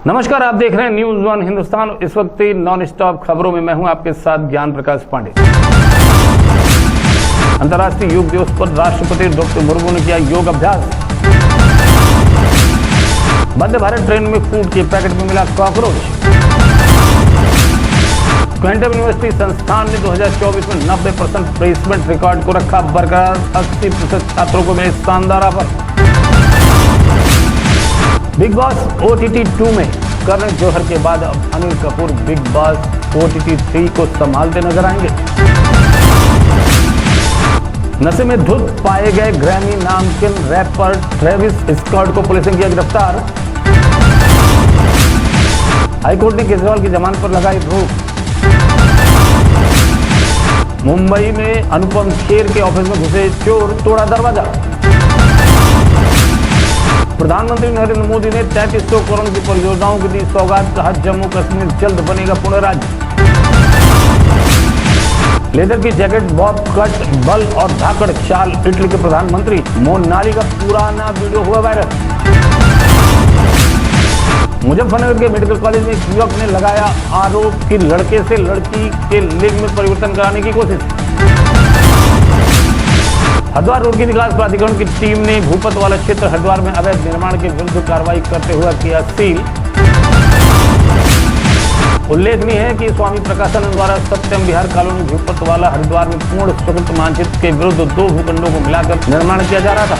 नमस्कार, आप देख रहे हैं न्यूज वन हिंदुस्तान। इस वक्त नॉन स्टॉप खबरों में मैं हूं आपके साथ ज्ञान प्रकाश पांडे। अंतर्राष्ट्रीय योग दिवस पर राष्ट्रपति द्रौपदी मुर्मू ने किया योग अभ्यास। वंदे भारत ट्रेन में फूड के पैकेट में मिला कॉकरोच। क्वांटम यूनिवर्सिटी संस्थान ने 2024 में 90% प्लेसमेंट रिकॉर्ड को रखा बरकरार। 80% छात्रों को मिले शानदार ऑफर। बिग बॉस OTT 2 में करण जौहर के बाद अब Anil Kapoor big boss OTT 3 को संभालते नजर आएंगे। नशे में धुत पाए गए ग्रैमी नामांकित रैपर ट्रेविस स्कॉट को पुलिस ने किया गिरफ्तार। हाईकोर्ट ने केजरीवाल की जमानत पर लगाई रोक। मुंबई में अनुपम खेर के ऑफिस में घुसे चोर, तोड़ा दरवाजा। प्रधानमंत्री नरेंद्र मोदी ने 3300 करोड़ की परियोजनाओं की दी सौगात। कहा जम्मू कश्मीर जल्द बनेगा पूर्ण राज्य। लेदर की जैकेट, बॉब कट, बल और धाकड़ चाल इटली के प्रधानमंत्री। मोनाली का पुराना वीडियो हुआ वायरल। मुजफ्फरनगर के मेडिकल कॉलेज में एक युवक ने लगाया आरोप कि लड़के से लड़की के लिंग में परिवर्तन कराने की कोशिश। हरिद्वार रोड की विकास प्राधिकरण की टीम ने भूपत वाला क्षेत्र हरिद्वार में अवैध निर्माण के विरुद्ध कार्रवाई करते हुए किया सील। उल्लेखनीय है कि स्वामी प्रकाशन द्वारा सत्यम विहार कॉलोनी भूपत वाला हरिद्वार में पूर्ण स्वीकृत मानचित्र के विरुद्ध 2 भूखंडों को मिलाकर निर्माण किया जा रहा था,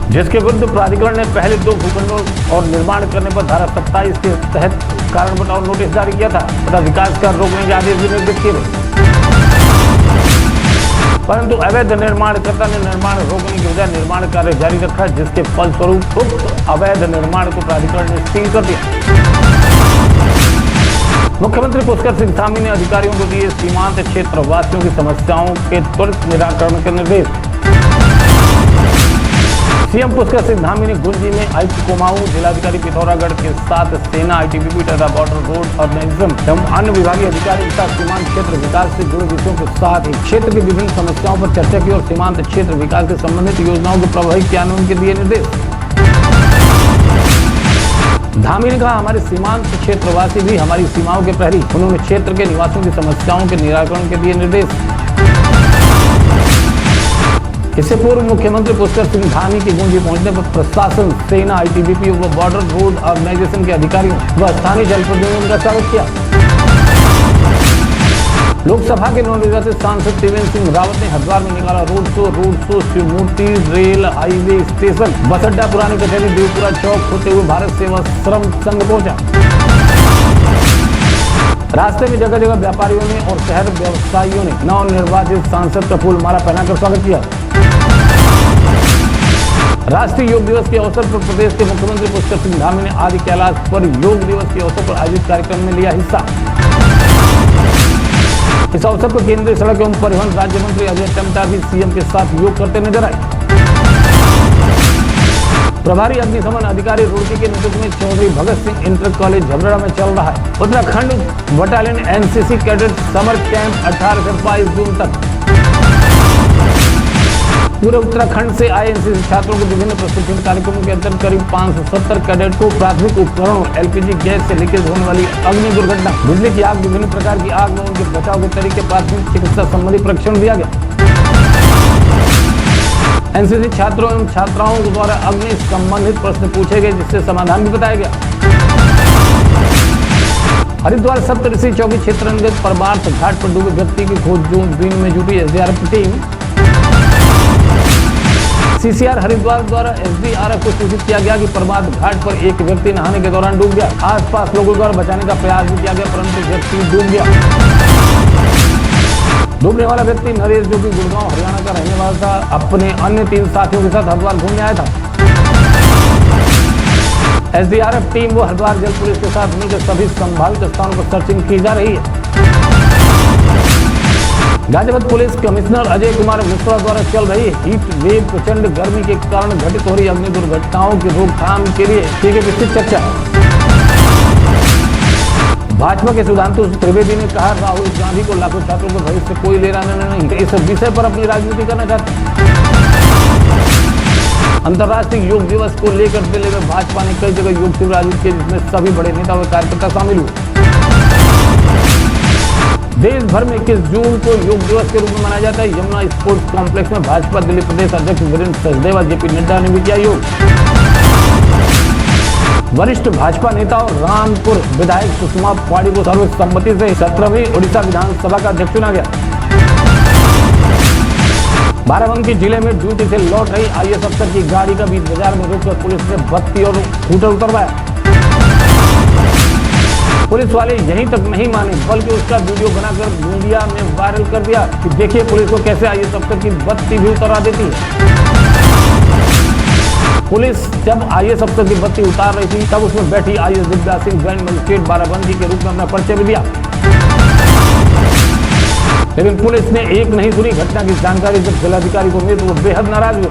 जिसके विरुद्ध प्राधिकरण ने पहले 2 भूखंडों और निर्माण करने पर धारा 27 के तहत कारण बताओ नोटिस जारी किया था तथा विकास कार्य रोकने के आदेश भी निर्गत किए गए। परंतु अवैध निर्माणकर्ता ने निर्माण रोकने की बजाय निर्माण कार्य जारी रखा, जिसके फलस्वरूप उक्त अवैध निर्माण को प्राधिकरण ने सील कर दिया। मुख्यमंत्री पुष्कर सिंह धामी ने अधिकारियों को दिए सीमांत क्षेत्र वासियों की समस्याओं के त्वरित निराकरण के निर्देश। सीएम पुष्कर सिंह धामी ने गुंजी में आयुक्त कुमाऊं, जिलाधिकारी पिथौरागढ़ के साथ सेना, ITBP तथा बॉर्डर रोड ऑर्गेनाइजेशन एवं अन्य विभागीय अधिकारियों के साथ सीमांत क्षेत्र विकास से जुड़े विषयों के साथ ही क्षेत्र की विभिन्न समस्याओं पर चर्चा की और सीमांत क्षेत्र विकास से संबंधित योजनाओं के प्रभावी क्रियान्वयन के दिए निर्देश। धामी ने कहा हमारे सीमांत क्षेत्रवासी भी हमारी सीमाओं के प्रहरी। उन्होंने क्षेत्र के निवासियों की समस्याओं के निराकरण के दिए निर्देश। इससे पूर्व मुख्यमंत्री पुष्कर सिंह धामी के गुंजी पहुंचने पर प्रशासन, सेना, ITBP व बॉर्डर रोड ऑर्गेनाइजेशन के अधिकारियों व स्थानीय जनप्रतिनिधियों का स्वागत किया। लोकसभा के नवनिर्वाचित सांसद त्रिवेंद्र सिंह रावत ने हरिद्वार में निकाला रोड शो शिव मूर्ति, रेल, हाईवे स्टेशन, बस अड्डा, पुरानी कचहरी, देवपुरा चौक होते हुए भारत सेवा श्रम संघ पहुंचा। रास्ते में जगह जगह व्यापारियों ने और शहर व्यवसायियों ने नवनिर्वाचित सांसद का फूल माला पहनाकर स्वागत किया। राष्ट्रीय योग दिवस के अवसर पर प्रदेश के मुख्यमंत्री पुष्कर सिंह धामी ने आदि कैलाश पर योग दिवस के अवसर पर आयोजित कार्यक्रम में लिया हिस्सा। इस अवसर पर केंद्रीय सड़क एवं परिवहन राज्य मंत्री अजय टमटा भी सीएम के साथ योग करते नजर आए। प्रभारी अग्निशमन अधिकारी रुड़की के नेतृत्व में चौधरी भगत सिंह इंटर कॉलेज झबरेड़ा में चल रहा है Uttarakhand battalion NCC cadet summer camp 18 से 22 जून तक। पूरे उत्तराखंड से आए NCC छात्रों को विभिन्न प्रशिक्षण कार्यक्रमों के अंतर्गत करीब 570 कैडेट को प्राथमिक उपकरणों, LPG गैस से लीकेज होने वाली अग्नि दुर्घटना, बिजली की आग, विभिन्न प्रकार की आग में उनके बचाव के तरीके, प्राथमिक चिकित्सा संबंधी प्रशिक्षण दिया गया। NCC छात्रों एवं छात्राओं द्वारा अग्नि संबंधित प्रश्न पूछे गए, जिससे समाधान भी बताया गया। हरिद्वार सप्तऋषि चौकी क्षेत्र अंतर्गत परमार्थ घाट पर डूबे व्यक्ति की खोज बीन में जुटी SDRF टीम। CCR हरिद्वार द्वारा SDRF को सूचित किया गया कि परमार्थ घाट पर एक व्यक्ति नहाने के दौरान डूब गया। आसपास लोगों द्वारा बचाने का प्रयास भी किया गया, परंतु व्यक्ति डूब गया। डूबने वाला व्यक्ति नरेश, जो कि गुड़गांव हरियाणा का रहने वाला था, अपने अन्य 3 साथियों के साथ हरिद्वार घूमने आया था। SDRF टीम व हरिद्वार जल पुलिस के साथ मिलकर सभी संभावित स्थानों पर सर्चिंग की जा रही है। गाजियाबाद पुलिस कमिश्नर अजय कुमार मिश्रा द्वारा चल रही हीट वेव प्रचंड गर्मी के कारण घटित हो रही अग्नि दुर्घटनाओं की रोकथाम के लिए की गई विस्तृत चर्चा। भाजपा के सुधांशु त्रिवेदी ने कहा राहुल गांधी को लाखों छात्रों के भविष्य से कोई लेना देना नहीं, इस विषय पर अपनी राजनीति करना चाहते हैं। अंतर्राष्ट्रीय योग दिवस को लेकर दिल्ली में भाजपा ने कई जगह योग शिविर आयोजित किए, जिसमें सभी बड़े नेता व कार्यकर्ता शामिल हुए। देश भर में 21 जून को योग दिवस के रूप में मनाया जाता है। यमुना स्पोर्ट्स कॉम्प्लेक्स में भाजपा दिल्ली प्रदेश अध्यक्ष वीरेंद्र सचदेवा, जेपी नड्डा ने भी किया योग। वरिष्ठ भाजपा नेता और रामपुर विधायक सुषमा पाड़ी को सर्वसम्मति से 17वीं उड़ीसा विधानसभा का अध्यक्ष चुना गया। बाराबंकी जिले में ड्यूटी से लौट रही आईएएस अफसर की गाड़ी का बीच बाजार में रोककर पुलिस ने बत्ती और स्कूटर उतरवाया। पुलिस वाले यहीं तक नहीं माने, बल्कि उसका वीडियो बनाकर मीडिया में वायरल कर दिया कि देखिए पुलिस को कैसे आईएएस अफसर की बत्ती भी उतरा देती है। पुलिस जब आईएएस अफसर की बत्ती उतार रही थी, तब उसमें बैठी IAS Divya Singh joint magistrate Barabanki के रूप में अपना परिचय भी दिया। लेकिन पुलिस ने एक नहीं सुनी। घटना की जानकारी जब जिलाधिकारी को मिली तो वो बेहद नाराज हुए।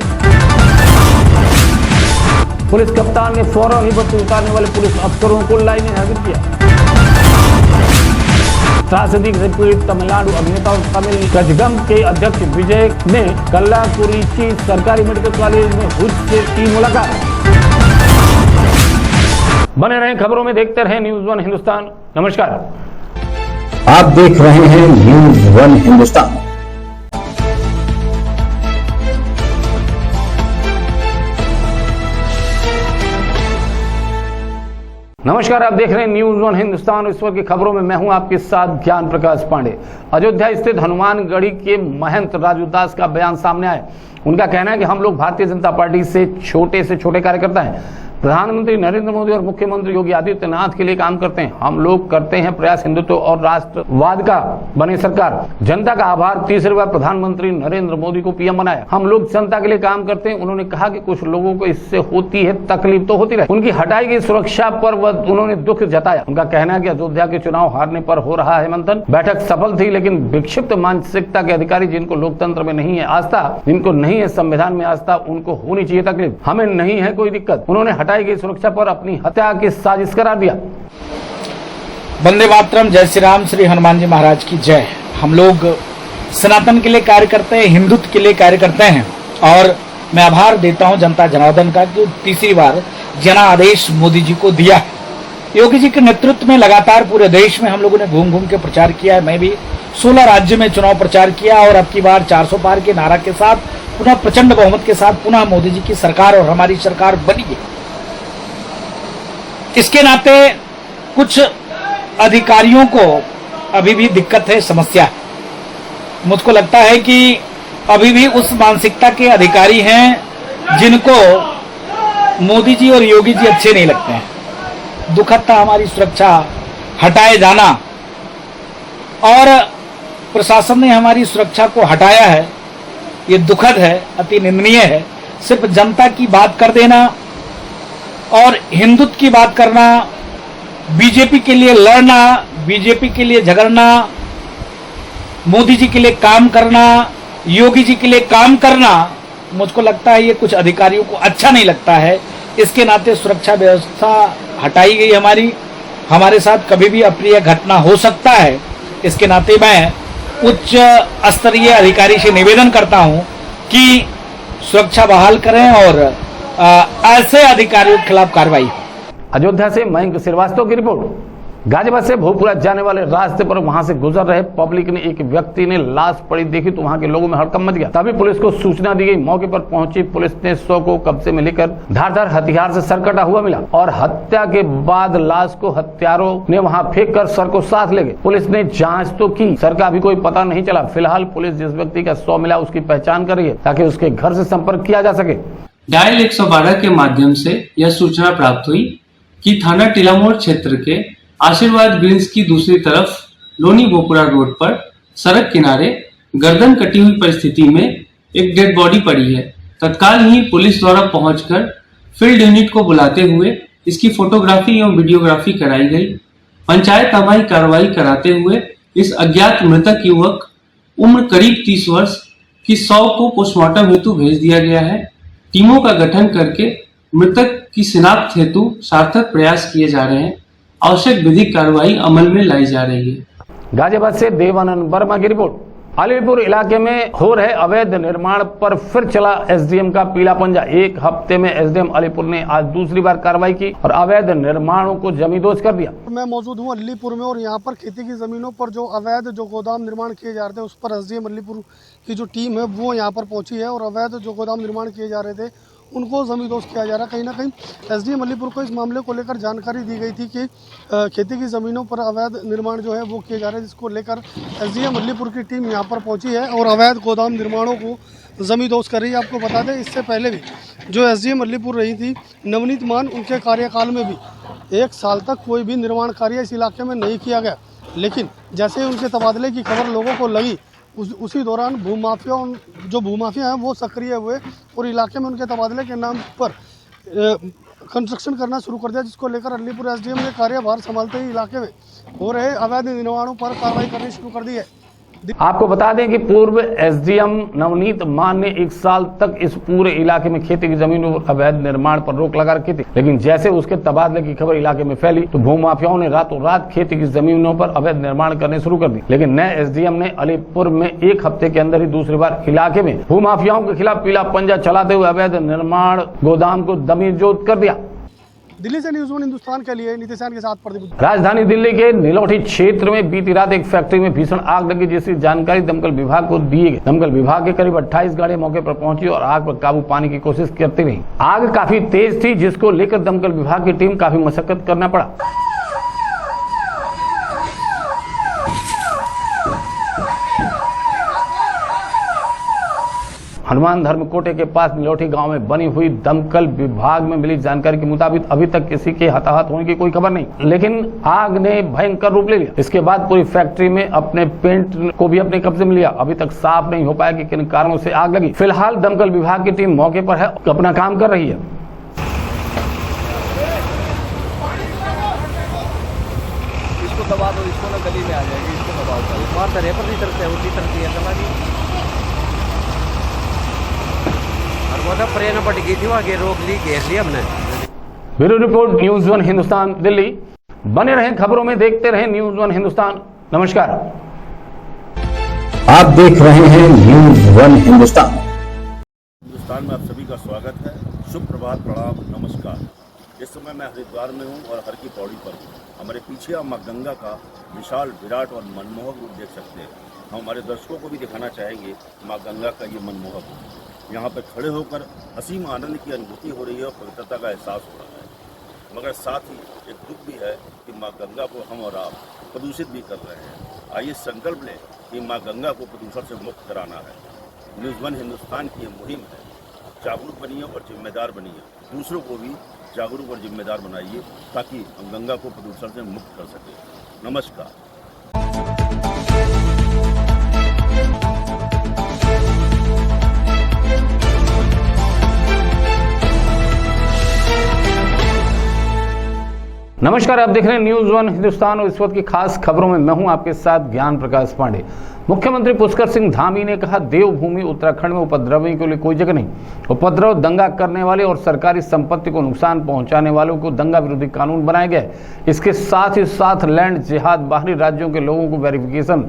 पुलिस कप्तान ने फौरन ही बत्ती उतारने वाले पुलिस अफसरों को लाइन में हाजिर किया। त्रासदी से पीड़ित तमिलनाडु अभिनेता और तमिल कजगम के अध्यक्ष विजय ने कल्लाकुरिची सरकारी मेडिकल कॉलेज में हुज से की मुलाकात। बने रहें खबरों में, देखते रहें न्यूज़ 1 हिंदुस्तान। नमस्कार, आप देख रहे हैं न्यूज़ 1 हिंदुस्तान। नमस्कार, आप देख रहे हैं न्यूज़ 1 हिंदुस्तान। इस वक्त की खबरों में मैं हूं आपके साथ ज्ञान प्रकाश पांडे। अयोध्या स्थित हनुमानगढ़ी के महंत राजू दास का बयान सामने आया। उनका कहना है कि हम लोग भारतीय जनता पार्टी से छोटे कार्यकर्ता हैं। प्रधानमंत्री नरेंद्र मोदी और मुख्यमंत्री योगी आदित्यनाथ के लिए काम करते हैं। हम लोग करते हैं प्रयास हिंदुत्व और राष्ट्रवाद का बने सरकार। जनता का आभार, तीसरी बार प्रधानमंत्री नरेंद्र मोदी को पीएम बनाया। हम लोग जनता के लिए काम करते हैं। उन्होंने कहा कि कुछ लोगों को इससे होती है तकलीफ तो होती रहे। उनकी हटाई गई सुरक्षा पर उन्होंने दुख जताया। उनका कहना है कि अयोध्या के चुनाव हारने पर हो रहा है मंथन। बैठक सफल थी, लेकिन विक्षिप्त मानसिकता के अधिकारी जिनको लोकतंत्र में नहीं है आस्था, जिनको नहीं है संविधान में आस्था, उनको होनी चाहिए तकलीफ। हमें नहीं है कोई दिक्कत। उन्होंने हटाई गई सुरक्षा पर अपनी हत्या की साजिश करार दिया। वंदे मातरम, जय श्री राम, श्री हनुमान जी महाराज की जय। हम लोग सनातन के लिए कार्य करते हैं, हिंदुत्व के लिए कार्य करते हैं। और मैं आभार देता हूं जनता जनार्दन का कि तीसरी बार जनादेश मोदी जी को दिया है। योगी जी के नेतृत्व में लगातार पूरे देश में हम लोगों ने घूम घूम के प्रचार किया है। मैं भी 16 राज्य में चुनाव प्रचार किया और अब की बार 400 पार के नारा के साथ पुनः प्रचंड बहुमत के साथ पुनः मोदी जी की सरकार और हमारी सरकार बनी है। इसके नाते कुछ अधिकारियों को अभी भी दिक्कत है, समस्या है। मुझको लगता है कि अभी भी उस मानसिकता के अधिकारी हैं जिनको मोदी जी और योगी जी अच्छे नहीं लगते हैं। दुखद था हमारी सुरक्षा हटाए जाना, और प्रशासन ने हमारी सुरक्षा को हटाया है। ये दुखद है, अति निंदनीय है। सिर्फ जनता की बात कर देना और हिंदुत्व की बात करना, बीजेपी के लिए लड़ना, बीजेपी के लिए झगड़ना, मोदी जी के लिए काम करना, योगी जी के लिए काम करना, मुझको लगता है ये कुछ अधिकारियों को अच्छा नहीं लगता है। इसके नाते सुरक्षा व्यवस्था हटाई गई हमारी। हमारे साथ कभी भी अप्रिय घटना हो सकता है। इसके नाते मैं उच्च स्तरीय अधिकारी से निवेदन करता हूं कि सुरक्षा बहाल करें और ऐसे अधिकारियों के खिलाफ कार्रवाई हो। अयोध्या से मयंक श्रीवास्तव की रिपोर्ट। गाजियाबाद से भोजपुरा जाने वाले रास्ते पर वहां से गुजर रहे पब्लिक ने एक व्यक्ति ने लाश पड़ी देखी तो वहां के लोगों में हड़कंप मच गया। तभी पुलिस को सूचना दी गई। मौके पर पहुंची पुलिस ने शव को कब्जे में लेकर धारदार हथियार से सर कटा हुआ मिला और हत्या के बाद लाश को हत्यारों ने वहां फेंक कर सर को साथ ले गए। पुलिस ने जाँच तो की, सर का अभी कोई पता नहीं चला। फिलहाल पुलिस जिस व्यक्ति का शव मिला उसकी पहचान कर रही है ताकि उसके घर से संपर्क किया जा सके। डायल 112 के माध्यम से यह सूचना प्राप्त हुई कि थाना टीलामोड़ क्षेत्र के आशीर्वाद ग्रीन्स की दूसरी तरफ लोनी बोपुरा रोड पर सड़क किनारे गर्दन कटी हुई परिस्थिति में एक डेड बॉडी पड़ी है। तत्काल ही पुलिस द्वारा पहुंचकर फील्ड यूनिट को बुलाते हुए इसकी फोटोग्राफी एवं वीडियोग्राफी कराई गई। पंचायत अमाई कार्रवाई कराते हुए इस अज्ञात मृतक युवक उम्र करीब 30 वर्ष की शव को पोस्टमार्टम हेतु भेज दिया गया है। टीमों का गठन करके मृतक की शिनाख्त हेतु सार्थक प्रयास किए जा रहे हैं। आवश्यक विधिक कार्रवाई अमल में लाई जा रही है। गाजियाबाद से देवानंद वर्मा की रिपोर्ट। अलीपुर इलाके में हो रहे अवैध निर्माण पर फिर चला एसडीएम का पीला पंजा। एक हफ्ते में एसडीएम अलीपुर ने आज दूसरी बार कार्रवाई की और अवैध निर्माणों को जमींदोज कर दिया। मैं मौजूद हूँ अलीपुर में और यहाँ पर खेती की जमीनों पर जो अवैध गोदाम निर्माण किए जा रहे थे, उस पर एसडीएम अलीपुर की जो टीम है वो यहाँ पर पहुंची है और अवैध जो गोदाम निर्माण किए जा रहे थे उनको जमींदोज किया जा रहा है। कहीं ना कहीं एसडीएम अलीपुर को इस मामले को लेकर जानकारी दी गई थी कि खेती की ज़मीनों पर अवैध निर्माण जो है वो किए जा रहे हैं, जिसको लेकर एसडीएम अलीपुर की टीम यहाँ पर पहुंची है और अवैध गोदाम निर्माणों को जमींदोज कर रही है। आपको बता दें, इससे पहले भी जो एसडीएम अलीपुर रही थी नवनीत मान, उनके कार्यकाल में भी 1 साल तक कोई भी निर्माण कार्य इस इलाके में नहीं किया गया, लेकिन जैसे उनके तबादले की खबर लोगों को लगी उसी दौरान भूमाफिया हैं वो सक्रिय हुए और इलाके में उनके तबादले के नाम पर कंस्ट्रक्शन करना शुरू कर दिया, जिसको लेकर अलीपुर एसडीएम ने कार्यभार संभालते ही इलाके में हो रहे अवैध निर्माणों पर कार्रवाई करनी शुरू कर दी है। आपको बता दें कि पूर्व एसडीएम नवनीत मान ने 1 साल तक इस पूरे इलाके में खेती की जमीनों पर अवैध निर्माण पर रोक लगा रखी थी, लेकिन जैसे उसके तबादले की खबर इलाके में फैली तो भूमाफियाओं ने रातों रात खेती की जमीनों पर अवैध निर्माण करने शुरू कर दी। लेकिन नए एसडीएम ने अलीपुर में 1 हफ्ते के अंदर ही दूसरी बार इलाके में भूमाफियाओं के खिलाफ पीला पंजा चलाते हुए अवैध निर्माण गोदाम को जमींदोज कर दिया। दिल्ली से न्यूज़ 1 हिंदुस्तान के लिए नितिशान के साथ प्रदीप। राजधानी दिल्ली के नीलोठी क्षेत्र में बीती रात एक फैक्ट्री में भीषण आग लगी, जिसकी जानकारी दमकल विभाग को दी गई। दमकल विभाग के करीब 28 गाड़ियां मौके पर पहुंची और आग पर काबू पाने की कोशिश करती रही। आग काफी तेज थी, जिसको लेकर दमकल विभाग की टीम काफी मशक्कत करना पड़ा। हनुमान धर्मकोटे के पास नीलोठी गांव में बनी हुई दमकल विभाग में मिली जानकारी के मुताबिक अभी तक किसी के हताहत होने की कोई खबर नहीं, लेकिन आग ने भयंकर रूप ले लिया। इसके बाद पूरी फैक्ट्री में अपने पेंट को भी अपने कब्जे में लिया। अभी तक साफ नहीं हो पाया कि किन कारणों से आग लगी। फिलहाल दमकल विभाग की टीम मौके पर है, अपना काम कर रही है। इसको दबा दो, इसको ना गली में आ जाएगी, इसको दबा दो। वहाँ तरह पर नहीं चलते हैं, उसी तरह से दबा दी और वो तो प्रेरणा पट गई थी, वहाँ रोक ली, घेर ली हमने। Bureau report news 1 Hindustan Delhi. बने रहें खबरों में, देखते रहें न्यूज़ 1 हिंदुस्तान। नमस्कार। आप देख रहे हैं न्यूज़ 1 हिंदुस्तान में आप सभी का स्वागत है। शुभ प्रभात, प्रणाम, नमस्कार। इस समय मैं हरिद्वार में हूँ और हर की पौड़ी पर हूँ। हमारे पीछे आप माँ गंगा का विशाल, विराट और मनमोहक रूप देख सकते हैं। हम हमारे दर्शकों को भी दिखाना चाहेंगे माँ गंगा का ये मनमोहक रूप। यहाँ पर खड़े होकर असीम आनंद की अनुभूति हो रही है और पवित्रता का एहसास हो रहा है, मगर साथ ही एक दुख भी है कि माँ गंगा को हम और आप प्रदूषित भी कर रहे हैं। आइए संकल्प लें कि माँ गंगा को प्रदूषण से मुक्त कराना है। न्यूज़ 1 हिंदुस्तान की ये मुहिम है। जागरूक बनिए और जिम्मेदार बनिए, दूसरों को भी जागरूक और जिम्मेदार बनाइए ताकि हम गंगा को प्रदूषण से मुक्त कर सकें। नमस्कार। नमस्कार, आप देख रहे हैं न्यूज़ 1 हिंदुस्तान और इस वक्त की खास खबरों में मैं हूं आपके साथ ज्ञान प्रकाश पांडे। मुख्यमंत्री पुष्कर सिंह धामी ने कहा, देवभूमि उत्तराखंड में उपद्रवियों के लिए कोई जगह नहीं। उपद्रव, दंगा करने वाले और सरकारी संपत्ति को नुकसान पहुंचाने वालों को दंगा विरोधी कानून बनाया गया है। इसके साथ ही साथ लैंड जिहाद, बाहरी राज्यों के लोगों को वेरिफिकेशन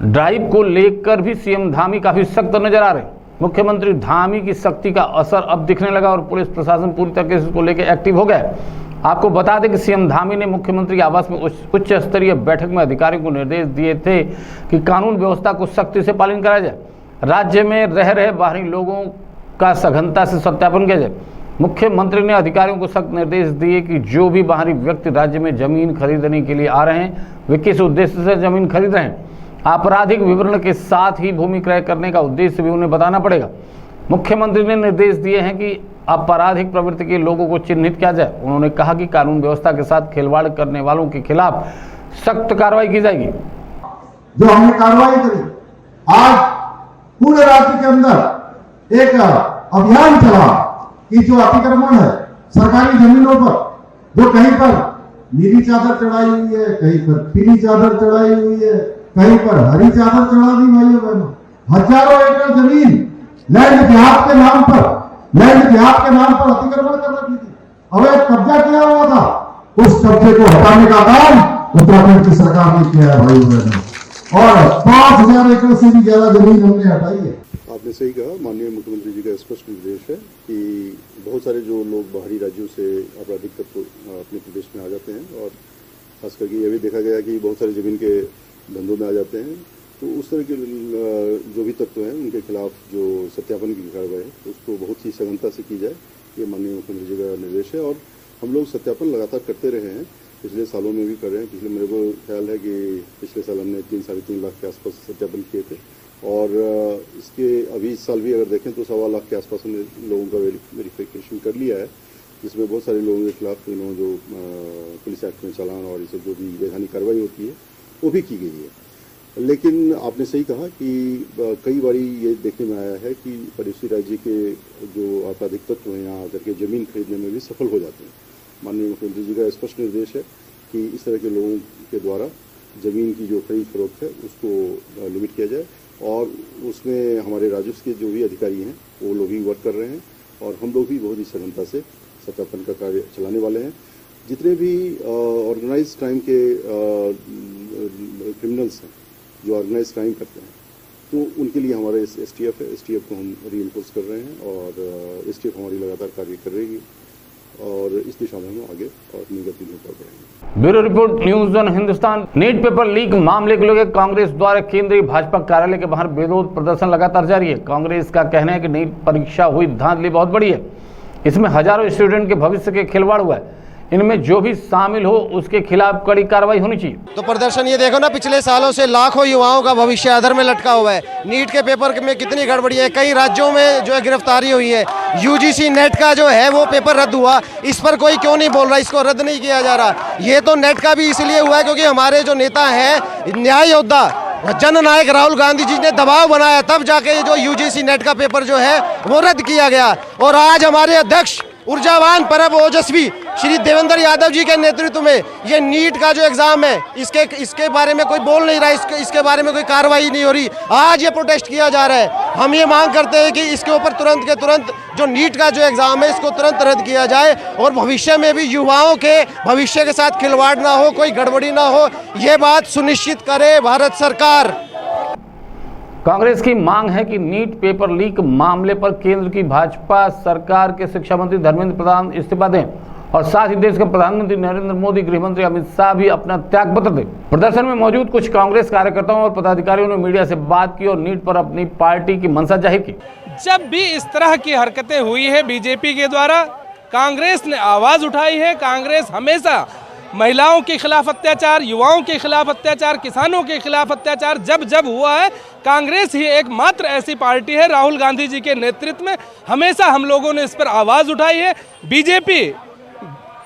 ड्राइव को लेकर भी सीएम धामी काफी सख्त नजर आ रहे हैं। मुख्यमंत्री धामी की सख्ती का असर अब दिखने लगा और पुलिस प्रशासन पूरी तरीके से इसको लेकर एक्टिव हो गया है। आपको बता दें कि सीएम धामी ने मुख्यमंत्री आवास में उच्च स्तरीय बैठक में अधिकारियों को निर्देश दिए थे कि कानून व्यवस्था को सख्ती से पालन कराया जाए। राज्य में रह रहे बाहरी लोगों का सघनता से सत्यापन किया जाए। मुख्यमंत्री ने अधिकारियों को सख्त निर्देश दिए कि जो भी बाहरी व्यक्ति राज्य में जमीन खरीदने के लिए आ रहे हैं, वे किस उद्देश्य से जमीन खरीद रहे हैं, आपराधिक विवरण के साथ ही भूमि क्रय करने का उद्देश्य भी उन्हें बताना पड़ेगा। मुख्यमंत्री ने निर्देश दिए हैं कि आपराधिक प्रवृत्ति के लोगों को चिन्हित किया जाए। उन्होंने कहा कि कानून व्यवस्था के साथ खिलवाड़ करने वालों के खिलाफ सख्त कार्रवाई की जाएगी। जो हमने कार्रवाई करी, आज पूरे राज्य के अंदर एक अभियान चला कि जो अतिक्रमण है सरकारी जमीनों पर, जो कहीं पर नीली चादर चढ़ाई हुई है, कहीं पर पीली चादर चढ़ाई हुई है, कहीं पर हरी चादर चढ़ा दी भाइयों बहनों। हजारों एकड़ जमीन लैंड जिहाद के नाम पर अतिक्रमण कर रखी थी, अवैध कब्जा किया हुआ था। उस कब्जे को हटाने का काम उत्तराखंड की सरकार ने किया है भाइयों बहनों। और 5,000 एकड़ से भी ज्यादा जमीन हमने हटाई है। आपने सही कहा, माननीय मुख्यमंत्री जी का स्पष्ट निर्देश है कि बहुत सारे जो लोग बाहरी राज्यों से आपराधिक तत्व अपने प्रदेश में आ जाते हैं और खास करके ये भी देखा गया कि बहुत सारे जमीन के धंधों में आ जाते हैं, तो उस तरह के जो भी तत्व हैं उनके खिलाफ जो सत्यापन की कार्रवाई है उसको बहुत ही सघनता से की जाए, ये माननीय मुख्यमंत्री जी का निर्देश है। और हम लोग सत्यापन लगातार करते रहे हैं, पिछले सालों में भी कर रहे हैं। पिछले मेरे को ख्याल है कि पिछले साल हमने 3-3.5 लाख के आसपास सत्यापन किए थे और इसके अभी इस साल भी अगर देखें तो 1.25 लाख के आसपास हमने लोगों का वेरिफिकेशन कर लिया है, जिसमें बहुत सारे लोगों के खिलाफ जो पुलिस एक्ट में चालान और इसे जो भी वैधानिक कार्रवाई होती है वो भी की गई है। लेकिन आपने सही कहा कि कई बारी ये देखने में आया है कि पड़ोसी राज्य के जो आपराधिक तत्व हैं यहाँ आकर के जमीन खरीदने में भी सफल हो जाते हैं। माननीय मुख्यमंत्री जी का स्पष्ट निर्देश है कि इस तरह के लोगों के द्वारा जमीन की जो खरीद फरोख्त है उसको लिमिट किया जाए और उसमें हमारे राजस्व के जो भी अधिकारी हैं वो लोग भी वर्क कर रहे हैं और हम लोग भी बहुत ही सघनता से सत्यापन का कार्य चलाने वाले हैं। जितने भी ऑर्गेनाइज क्राइम के क्रिमिनल्स हैं जो ऑर्गेनाइज क्राइम करते हैं तो उनके लिए हमारा STF है, STF को हम रीइंफोर्स कर रहे हैं और STF हमारी लगातार कार्य कर रही है और इस दिशा में हम आगे और अपनी गति में बढ़ रहे हैं। Bureau report, news on Hindustan. NEET paper leak मामले को लेकर कांग्रेस द्वारा केंद्रीय भाजपा कार्यालय के बाहर विरोध प्रदर्शन लगातार जारी है। कांग्रेस का कहना है कि नीट परीक्षा हुई धांधली बहुत बड़ी है, इसमें हजारों स्टूडेंट के भविष्य के खिलवाड़ हुआ है, इनमें जो भी शामिल हो उसके खिलाफ कड़ी कार्रवाई होनी चाहिए। तो प्रदर्शन ये देखो ना, पिछले सालों से लाखों युवाओं का भविष्य अधर में लटका हुआ है। नीट के पेपर में कितनी गड़बड़ी है, कई राज्यों में जो है गिरफ्तारी हुई है। UGC नेट का जो है वो पेपर रद्द हुआ, इस पर कोई क्यों नहीं बोल रहा, इसको रद्द नहीं किया जा रहा। ये तो नेट का भी इसलिए हुआ है क्योंकि हमारे जो नेता हैं, न्याय योद्धा जननायक राहुल गांधी जी ने दबाव बनाया, तब जाके जो UGC नेट का पेपर जो है वो रद्द किया गया। और आज हमारे अध्यक्ष ऊर्जावान परम ओजस्वी श्री देवेंद्र यादव जी के नेतृत्व में ये नीट का जो एग्जाम है इसके बारे में कोई बोल नहीं रहा, इसके बारे में कोई कार्रवाई नहीं हो रही। आज ये प्रोटेस्ट किया जा रहा है। हम ये मांग करते हैं कि इसके ऊपर तुरंत के तुरंत जो नीट का जो एग्जाम है इसको तुरंत रद्द किया जाए और भविष्य में भी युवाओं के भविष्य के साथ खिलवाड़ ना हो, कोई गड़बड़ी ना हो, ये बात सुनिश्चित करे भारत सरकार। कांग्रेस की मांग है कि नीट पेपर लीक मामले पर केंद्र की भाजपा सरकार के शिक्षा मंत्री धर्मेंद्र प्रधान इस्तीफा दें और साथ ही देश के प्रधानमंत्री नरेंद्र मोदी, गृह मंत्री अमित शाह भी अपना त्याग पत्र दें। प्रदर्शन में मौजूद कुछ कांग्रेस कार्यकर्ताओं और पदाधिकारियों ने मीडिया से बात की और नीट पर अपनी पार्टी की मंशा जाहिर की। जब भी इस तरह की हरकतें हुई है बीजेपी के द्वारा, कांग्रेस ने आवाज उठाई है। कांग्रेस हमेशा महिलाओं के खिलाफ अत्याचार, युवाओं के खिलाफ अत्याचार, किसानों के खिलाफ अत्याचार जब हुआ है, कांग्रेस ही एकमात्र ऐसी पार्टी है राहुल गांधी जी के नेतृत्व में, हमेशा हम लोगों ने इस पर आवाज़ उठाई है। बीजेपी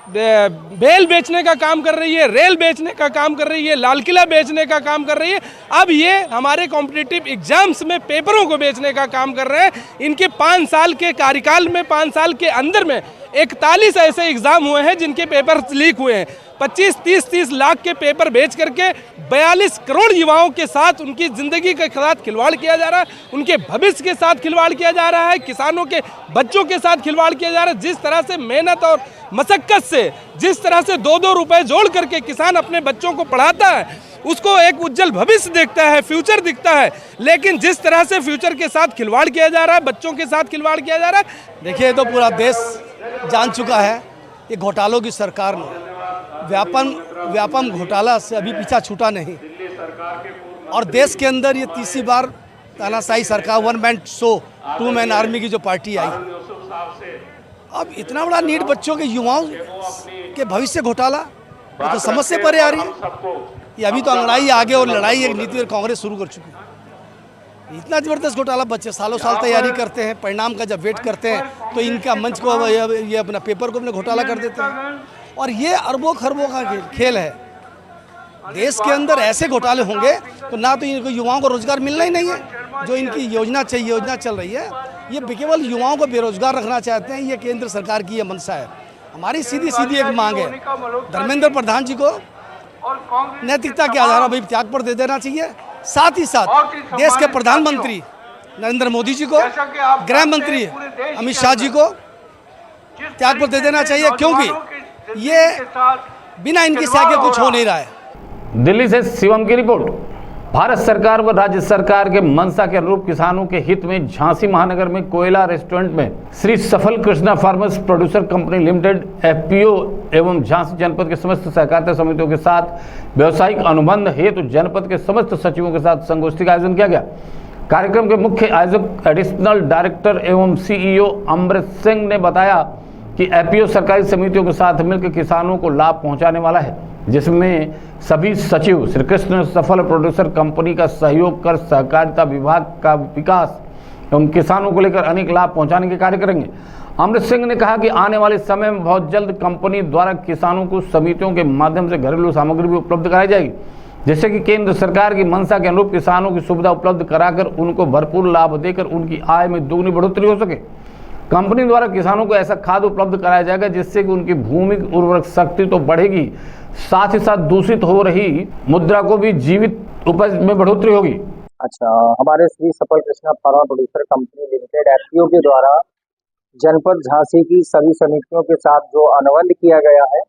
बेल बेचने का काम कर रही है, रेल बेचने का काम कर रही है, लाल किला बेचने का काम कर रही है, अब ये हमारे कॉम्पिटिटिव एग्जाम्स में पेपरों को बेचने का काम कर रहे हैं। इनके 5 साल के कार्यकाल में, 5 साल के अंदर में 41 ऐसे एग्जाम हुए हैं जिनके पेपर लीक हुए हैं। 25-30 लाख के पेपर बेच करके 42 करोड़ युवाओं के साथ उनकी ज़िंदगी के साथ खिलवाड़ किया जा रहा है, उनके भविष्य के साथ खिलवाड़ किया जा रहा है, किसानों के बच्चों के साथ खिलवाड़ किया जा रहा है। जिस तरह से मेहनत और मशक्क़त से, जिस तरह से 2-2 रुपए जोड़ करके किसान अपने बच्चों को पढ़ाता है, उसको एक उज्जवल भविष्य दिखता है, फ्यूचर दिखता है, लेकिन जिस तरह से फ्यूचर के साथ खिलवाड़ किया जा रहा है, बच्चों के साथ खिलवाड़ किया जा रहा है, देखिए तो पूरा देश जान चुका है ये घोटालों की सरकार ने व्यापम घोटाला से अभी पीछा छूटा नहीं और देश के अंदर ये तीसरी बार तानाशाही सरकार, 1 मैन शो 2 मैन आर्मी की जो पार्टी आई, अब इतना बड़ा नीट बच्चों के युवाओं के भविष्य घोटाला, ये तो समझ से परे आ रही है। ये अभी तो अंगड़ाई आगे और लड़ाई एक नीति और कांग्रेस शुरू कर चुकी है। इतना जबरदस्त घोटाला, बच्चे सालों साल तैयारी करते हैं, परिणाम का जब वेट करते हैं तो इनका मंच को ये अपना पेपर को अपने घोटाला कर देते हैं और ये अरबों खरबों का खेल है। देश के अंदर ऐसे घोटाले होंगे तो ना तो इनको युवाओं को रोजगार मिलना ही नहीं है। जो इनकी योजना चल रही है, ये केवल युवाओं को बेरोजगार रखना चाहते हैं। ये केंद्र सरकार की ये मंशा है। हमारी सीधी एक मांग है, धर्मेंद्र प्रधान जी को नैतिकता के आधार पर त्याग पर दे देना चाहिए। साथ ही साथ देश के प्रधानमंत्री नरेंद्र मोदी जी को, गृह मंत्री अमित शाह जी को त्याग पर दे देना चाहिए, क्योंकि ये बिना इनकी सहायता के कुछ हो नहीं रहा है। दिल्ली से शिवम की रिपोर्ट। भारत सरकार व राज्य सरकार के मंशा के अनुरूप किसानों के हित में झांसी महानगर में कोयला रेस्टोरेंट में श्री सफल Krishna farmers producer company limited FPO एवं झांसी जनपद के समस्त सहकारिता समितियों के साथ व्यावसायिक अनुबंध हेतु जनपद के समस्त सचिवों के साथ संगोष्ठी का आयोजन किया गया। कार्यक्रम के मुख्य आयोजक एडिशनल डायरेक्टर एवं सीईओ अमृत सिंह ने बताया कि एफपीओ सरकारी समितियों के साथ मिलकर किसानों को लाभ पहुंचाने वाला है, जिसमें सभी सचिव श्री कृष्ण सफल प्रोड्यूसर कंपनी का सहयोग कर सहकारिता विभाग का विकास एवं किसानों को लेकर अनेक लाभ पहुंचाने के कार्य करेंगे। अमृत सिंह ने कहा कि आने वाले समय में बहुत जल्द कंपनी द्वारा किसानों को समितियों के माध्यम से घरेलू सामग्री भी उपलब्ध कराई जाएगी, जिससे कि केंद्र सरकार की मंशा के अनुरूप किसानों की सुविधा उपलब्ध कराकर उनको भरपूर लाभ देकर उनकी आय में दोगुनी बढ़ोतरी हो सके। कंपनी द्वारा किसानों को ऐसा खाद उपलब्ध कराया जाएगा जिससे कि उनकी भूमि की उर्वरक शक्ति तो बढ़ेगी, साथ ही साथ दूषित हो रही मुद्रा को भी जीवित उपज में बढ़ोतरी होगी। अच्छा, हमारे श्री सफल Krishna pharma producer company limited FPO के द्वारा जनपद झांसी की सभी समितियों के साथ जो अनुबंध किया गया है,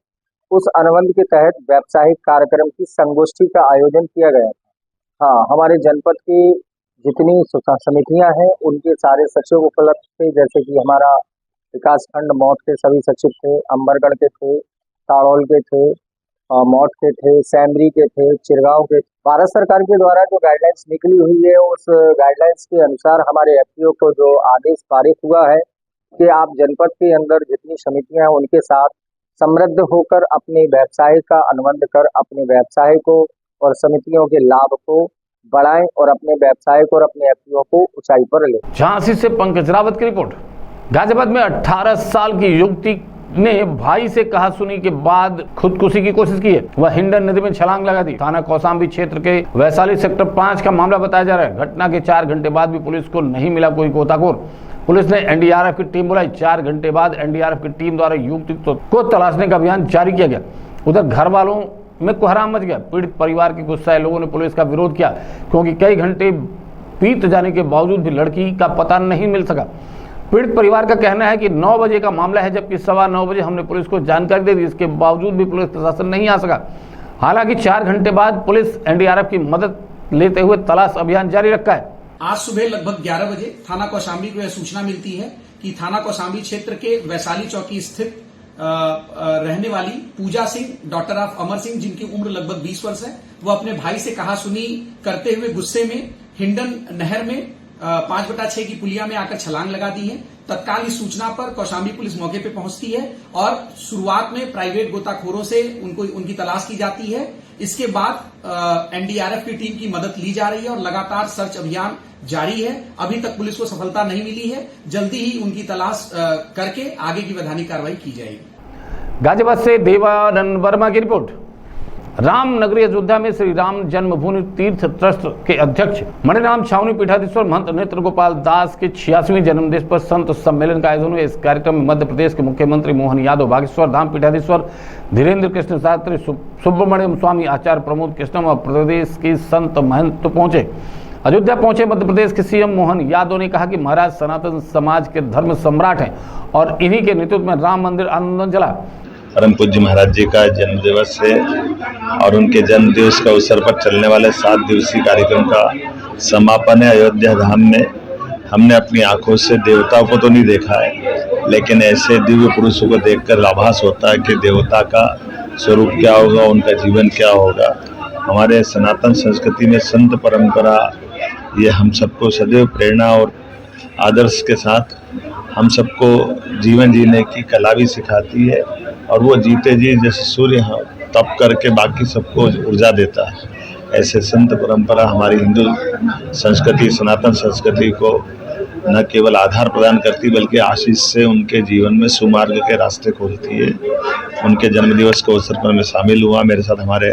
उस अनुबंध के तहत व्यावसायिक कार्यक्रम की संगोष्ठी का आयोजन किया गया था। हाँ, हमारे जनपद की जितनी समितियां हैं उनके सारे सचिव उपलब्ध थे, जैसे कि हमारा विकासखंड मौत के सभी सचिव थे, अंबरगढ़ के थे, ताड़ौल के थे, मौत के थे, सैमरी के थे, चिरगांव के। भारत सरकार के द्वारा जो गाइडलाइंस निकली हुई है, उस गाइडलाइंस के अनुसार हमारे एफपीओ को जो आदेश पारित हुआ है कि आप जनपद के अंदर जितनी समितियां हैं उनके साथ समृद्ध होकर अपने व्यवसाय का अनुबंध कर अपने व्यवसाय को और समितियों के लाभ को बढ़ाएं और अपने व्यवसाय को और अपने एफपीओ को ऊंचाई पर ले। झांसी से पंकज रावत की रिपोर्ट। गाजियाबाद में 18 साल की युवती ने भाई से कहा सुनी के बाद खुदकुशी की कोशिश की है। वह हिंडन नदी में छलांग लगा दी। थाना कौशाम्बी क्षेत्र के वैशाली सेक्टर 5 का मामला बताया जा रहा है। घटना के 4 घंटे बाद भी पुलिस को नहीं मिला कोई गोताखोर। पुलिस ने एनडीआरएफ की टीम बुलाई। 4 घंटे बाद एनडीआरएफ की टीम द्वारा युवती को तलाशने का अभियान जारी किया गया। उधर घर वालों में कोहराम मच गया। पीड़ित परिवार के गुस्साए लोगों ने पुलिस का विरोध किया, क्योंकि कई घंटे बीत जाने के बावजूद भी लड़की का पता नहीं मिल सका। पीड़ित परिवार का कहना है कि 9 बजे का मामला है, जबकि 9:15 बजे हमने पुलिस को जानकारी दे दी। इसके बावजूद भी पुलिस प्रशासन नहीं आ सका। हालांकि 4 घंटे बाद पुलिस एनडीआरएफ की मदद लेते हुए तलाश अभियान जारी रखा है। आज सुबह लगभग 11 बजे थाना कौशाम्बी को यह सूचना मिलती है कि थाना कौशाम्बी क्षेत्र के वैशाली चौकी स्थित रहने वाली पूजा सिंह डॉटर ऑफ अमर सिंह, जिनकी उम्र लगभग 20 वर्ष है, वो अपने भाई से कहा सुनी करते हुए गुस्से में हिंडन नहर में 5/6 की पुलिया में आकर छलांग लगा दी है। तत्काल इस सूचना पर कौशाम्बी पुलिस मौके पर पहुंचती है और शुरुआत में प्राइवेट गोताखोरों से उनकी तलाश की जाती है। इसके बाद एनडीआरएफ की टीम की मदद ली जा रही है और लगातार सर्च अभियान जारी है। अभी तक पुलिस को सफलता नहीं मिली है। जल्दी ही उनकी तलाश करके आगे की वैधानिक कार्रवाई की जाएगी। गाजियाबाद से देवानंद वर्मा की रिपोर्ट। रामनगरी अयोध्या में श्री राम जन्मभूमि तीर्थ ट्रस्ट के अध्यक्ष मणिराम छावनी पीठाधीश्वर महंत नेत्र गोपाल दास के 86वें जन्मदिन पर संत सम्मेलन का आयोजन हुआ। इस कार्यक्रम में मध्य प्रदेश के मुख्यमंत्री मोहन यादव, बागेश्वर धाम पीठाधीश्वर धीरेन्द्र कृष्ण शास्त्री, सुब्रमण्यम स्वामी, आचार्य प्रमोद कृष्णम और प्रदेश की संत महंत पहुंचे। अयोध्या पहुंचे मध्य प्रदेश के सीएम मोहन यादव ने कहा कि महाराज सनातन समाज के धर्म सम्राट हैं और इन्हीं के नेतृत्व में राम मंदिर आंदोलन चला। परम पूज्य महाराज जी का जन्म दिवस है और उनके जन्म दिवस के अवसर पर चलने वाले 7 दिवसीय कार्यक्रम का समापन है अयोध्या धाम में। हमने अपनी आंखों से देवताओं को तो नहीं देखा है, लेकिन ऐसे दिव्य पुरुषों को देखकर आभास होता है कि देवता का स्वरूप क्या होगा, उनका जीवन क्या होगा। हमारे सनातन संस्कृति में संत परंपरा ये हम सबको सदैव प्रेरणा और आदर्श के साथ हम सबको जीवन जीने की कला भी सिखाती है और वो जीते जी जैसे सूर्य तप करके बाकी सबको ऊर्जा देता है, ऐसे संत परंपरा हमारी हिंदू संस्कृति सनातन संस्कृति को न केवल आधार प्रदान करती बल्कि आशीष से उनके जीवन में सुमार्ग के रास्ते खोलती है। उनके जन्मदिवस के अवसर पर मैं शामिल हुआ। मेरे साथ हमारे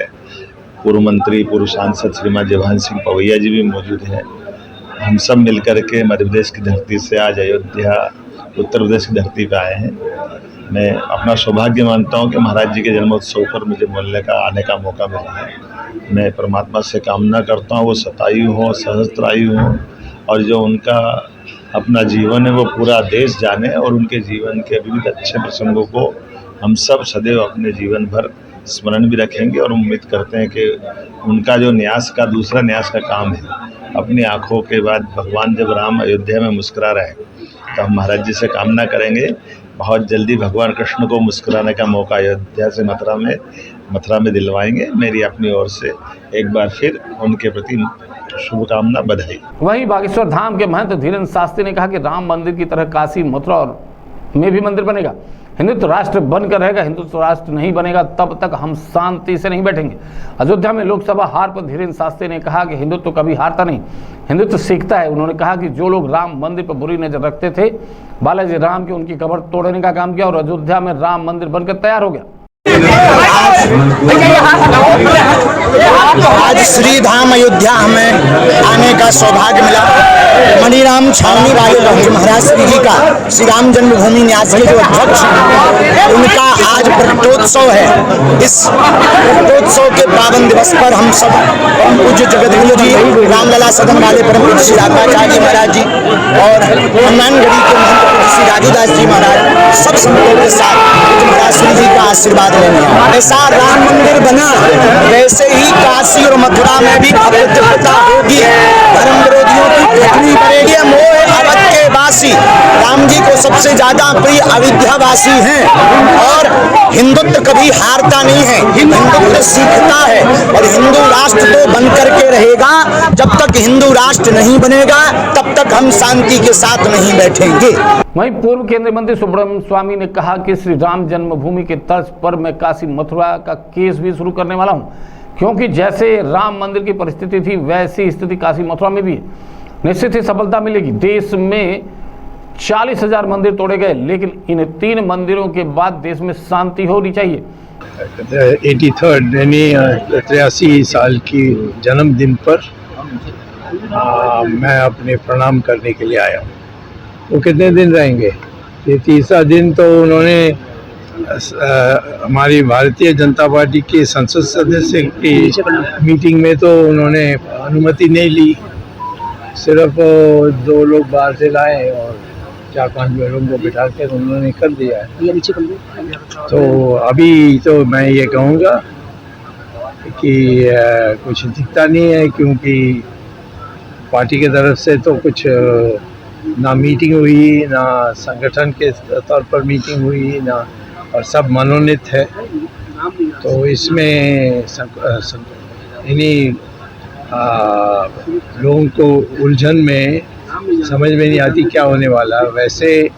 पूर्व मंत्री पूर्व सांसद श्रीमान जयभान सिंह पवैया जी भी मौजूद हैं। हम सब मिलकर के मध्य प्रदेश की धरती से आज अयोध्या उत्तर प्रदेश की धरती पर आए हैं। मैं अपना सौभाग्य मानता हूं कि महाराज जी के जन्मोत्सव पर मुझे बोलने का आने का मौका मिला है। मैं परमात्मा से कामना करता हूं वो शतायु हो सहस्त्रायु हो और जो उनका अपना जीवन है वो पूरा देश जाने और उनके जीवन के विविध अच्छे प्रसंगों को हम सब सदैव अपने जीवन भर स्मरण भी रखेंगे और उम्मीद करते हैं कि उनका जो न्यास का दूसरा न्यास का काम है, अपनी आंखों के बाद भगवान जब राम अयोध्या में मुस्कुरा रहे तो हम महाराज जी से कामना करेंगे बहुत जल्दी भगवान कृष्ण को मुस्कुराने का मौका अयोध्या से मथुरा में दिलवाएंगे। मेरी अपनी ओर से एक बार फिर उनके प्रति शुभकामना, बधाई। वहीं बागेश्वर धाम के महंत धीरेन्द्र शास्त्री ने कहा कि राम मंदिर की तरह काशी मथुरा में भी मंदिर बनेगा, हिंदुत्व राष्ट्र बनकर रहेगा। हिंदुत्व राष्ट्र नहीं बनेगा तब तक हम शांति से नहीं बैठेंगे। अयोध्या में लोकसभा हार पर धीरेन्द्र शास्त्री ने कहा कि हिंदुत्व कभी हारता नहीं, हिंदुत्व सीखता है। उन्होंने कहा कि जो लोग राम मंदिर पर बुरी नजर रखते थे, बालाजी राम की उनकी कब्र तोड़ने का काम किया और अयोध्या में राम मंदिर बनकर तैयार हो गया। आज श्री धाम अयोध्या हमें आने का सौभाग्य मिला। मणिराम छावनी वाले बहू महाराज श्री जी का श्री राम जन्मभूमि न्यास के जो अध्यक्ष उनका आज प्रकटोत्सव है। इस प्रकटोत्सव के पावन दिवस पर हम सब परम पूज्य जगतगुरु जी रामलला सदन वाले परम पूज्य श्री राघवाचार्य जी महाराज जी और हनुमानगढ़ी के महंत श्री राजूदास जी महाराज सब संतों के साथ महाराज श्री जी का आशीर्वाद लेंगे। ऐसा राम मंदिर बना वैसे ही काशी और मथुरा में भी भव्यता होगी। धर्म विरोधियों की खतनी बढ़ेगी। मोह अवध के वासी राम जी को सबसे ज्यादा प्रिय अयोध्या वासी हैं और हिंदुत्व कभी हारता नहीं है, हिंदुत्व सीखता है और हिंदू राष्ट्र तो बन करके रहेगा। जब तक हिंदू राष्ट्र नहीं बनेगा तब तक हम शांति के साथ नहीं बैठेंगे। वहीं पूर्व केंद्रीय मंत्री सुब्रमण्यम स्वामी ने कहा कि श्री राम जन्मभूमि के तर्ज पर मैं काशी मथुरा का केस भी शुरू करने वाला हूं, क्योंकि जैसे राम मंदिर की परिस्थिति थी वैसी स्थिति काशी मथुरा में भी है। निश्चित ही सफलता मिलेगी। देश में 40,000 मंदिर तोड़े गए, लेकिन इन 3 मंदिरों के बाद देश में शांति होनी चाहिए। 83rd यानी 83 साल की जन्मदिन पर मैं अपने प्रणाम करने के लिए आया हूँ। वो कितने दिन रहेंगे? ये तीसरा दिन तो उन्होंने हमारी भारतीय जनता पार्टी के संसद सदस्य की मीटिंग में तो उन्होंने अनुमति नहीं ली, सिर्फ 2 लोग बाहर से लाए और 4-5 लोगों को बिठा कर उन्होंने कर दिया है। तो अभी तो मैं ये कहूँगा कि कुछ दिखता नहीं है, क्योंकि पार्टी की तरफ से तो कुछ ना मीटिंग हुई, ना संगठन के तौर पर मीटिंग हुई, ना, और सब मनोनीत है। तो इसमें इन्हीं लोगों को उलझन में समझ में नहीं आती क्या होने वाला। वैसे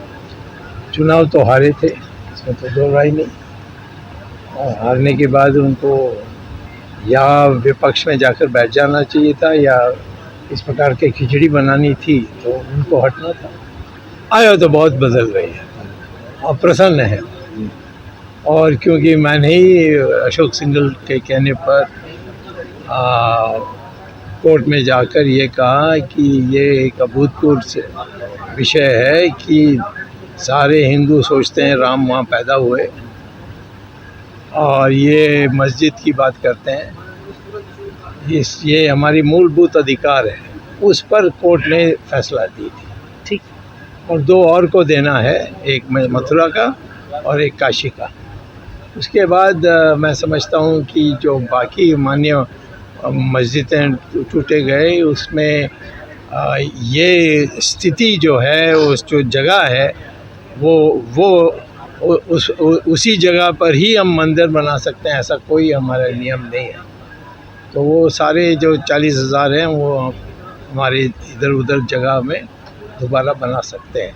चुनाव तो हारे थे, इसमें तो दो राय नहीं। और हारने के बाद उनको या विपक्ष में जाकर बैठ जाना चाहिए था या इस प्रकार के खिचड़ी बनानी थी, तो उनको हटना था। आया तो बहुत बदल रही है और प्रसन्न है। और क्योंकि मैंने ही अशोक सिंघल के कहने पर कोर्ट में जाकर ये कहा कि ये एक अभूतपूर्व विषय है कि सारे हिंदू सोचते हैं राम वहाँ पैदा हुए और ये मस्जिद की बात करते हैं, ये हमारी मूलभूत अधिकार है। उस पर कोर्ट ने फैसला दी थी, ठीक। और 2 और को देना है, एक मथुरा का और एक काशी का। उसके बाद मैं समझता हूँ कि जो बाकी मान्य मस्जिदें टूटे गए उसमें ये स्थिति जो है, उस जो जगह है वो उसी जगह पर ही हम मंदिर बना सकते हैं, ऐसा कोई हमारा नियम नहीं है। तो वो सारे जो 40,000 हैं वो हमारे इधर उधर जगह में दोबारा बना सकते हैं।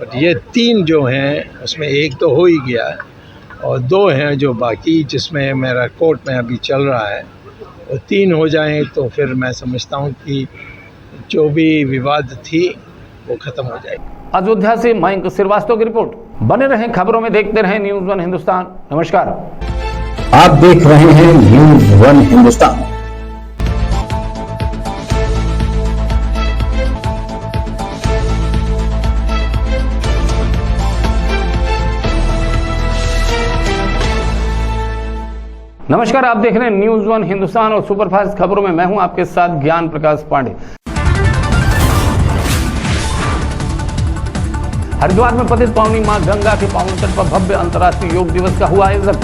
बट ये 3 जो हैं उसमें एक तो हो ही गया है और 2 हैं जो बाकी, जिसमें मेरा कोर्ट में अभी चल रहा है। वो 3 हो जाएं तो फिर मैं समझता हूँ कि जो भी विवाद थी वो ख़त्म हो जाएगी। अयोध्या से मयंक श्रीवास्तव की रिपोर्ट। बने रहें खबरों में, देखते रहें न्यूज़ 1 हिंदुस्तान। नमस्कार। आप देख रहे हैं न्यूज़ 1 हिंदुस्तान। नमस्कार, आप देख रहे हैं न्यूज़ 1 हिंदुस्तान और सुपरफास्ट खबरों में मैं हूं आपके साथ ज्ञान प्रकाश पांडे। हरिद्वार में पतित पावनी मां गंगा के पावन तट पर भव्य अंतर्राष्ट्रीय योग दिवस का हुआ आयोजन।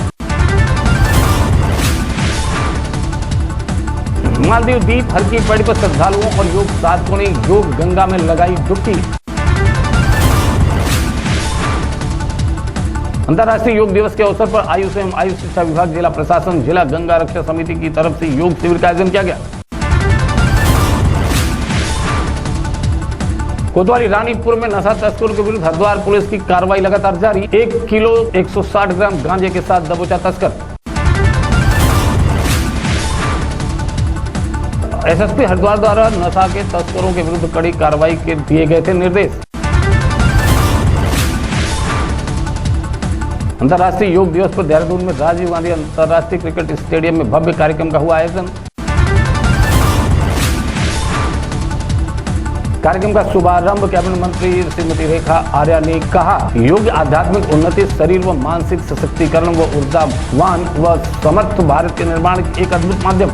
मालदीव द्वीप हर की पैड़ी पर श्रद्धालुओं और योग साधकों ने योग गंगा में लगाई डुबकी। अंतर्राष्ट्रीय योग दिवस के अवसर पर आयुष एवं आयुष शिक्षा विभाग, जिला प्रशासन, जिला गंगा रक्षा समिति की तरफ से योग शिविर का आयोजन किया गया। कोतवाली रानीपुर में नशा तस्करों के विरुद्ध हरिद्वार पुलिस की कार्रवाई लगातार जारी। 1 किलो 160 ग्राम गांजे के साथ दबोचा तस्कर। एसएसपी हरिद्वार द्वारा नशा के तस्करों के विरुद्ध कड़ी कार्रवाई के दिए गए थे निर्देश। अंतर्राष्ट्रीय योग दिवस पर देहरादून में राजीव गांधी अंतर्राष्ट्रीय क्रिकेट स्टेडियम में भव्य कार्यक्रम का हुआ आयोजन। कार्यक्रम का शुभारंभ कैबिनेट मंत्री श्रीमती रेखा आर्या ने कहा, योग आध्यात्मिक उन्नति, शरीर व मानसिक सशक्तिकरण व ऊर्जावान व समर्थ भारत के निर्माण की एक अद्भुत माध्यम।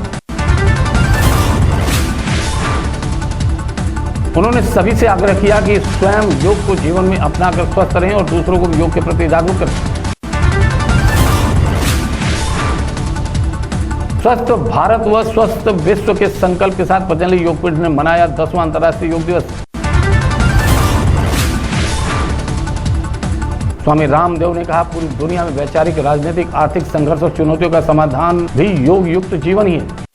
उन्होंने सभी से आग्रह किया कि स्वयं योग को जीवन में अपनाकर स्वस्थ रहें और दूसरों को भी योग के प्रति जागरूक करें। स्वस्थ भारत व स्वस्थ विश्व के संकल्प के साथ पतंजलि योगपीठ ने मनाया 10वां अंतर्राष्ट्रीय योग दिवस। स्वामी रामदेव ने कहा, पूरी दुनिया में वैचारिक, राजनीतिक, आर्थिक संघर्ष और चुनौतियों का समाधान भी योग युक्त जीवन ही है।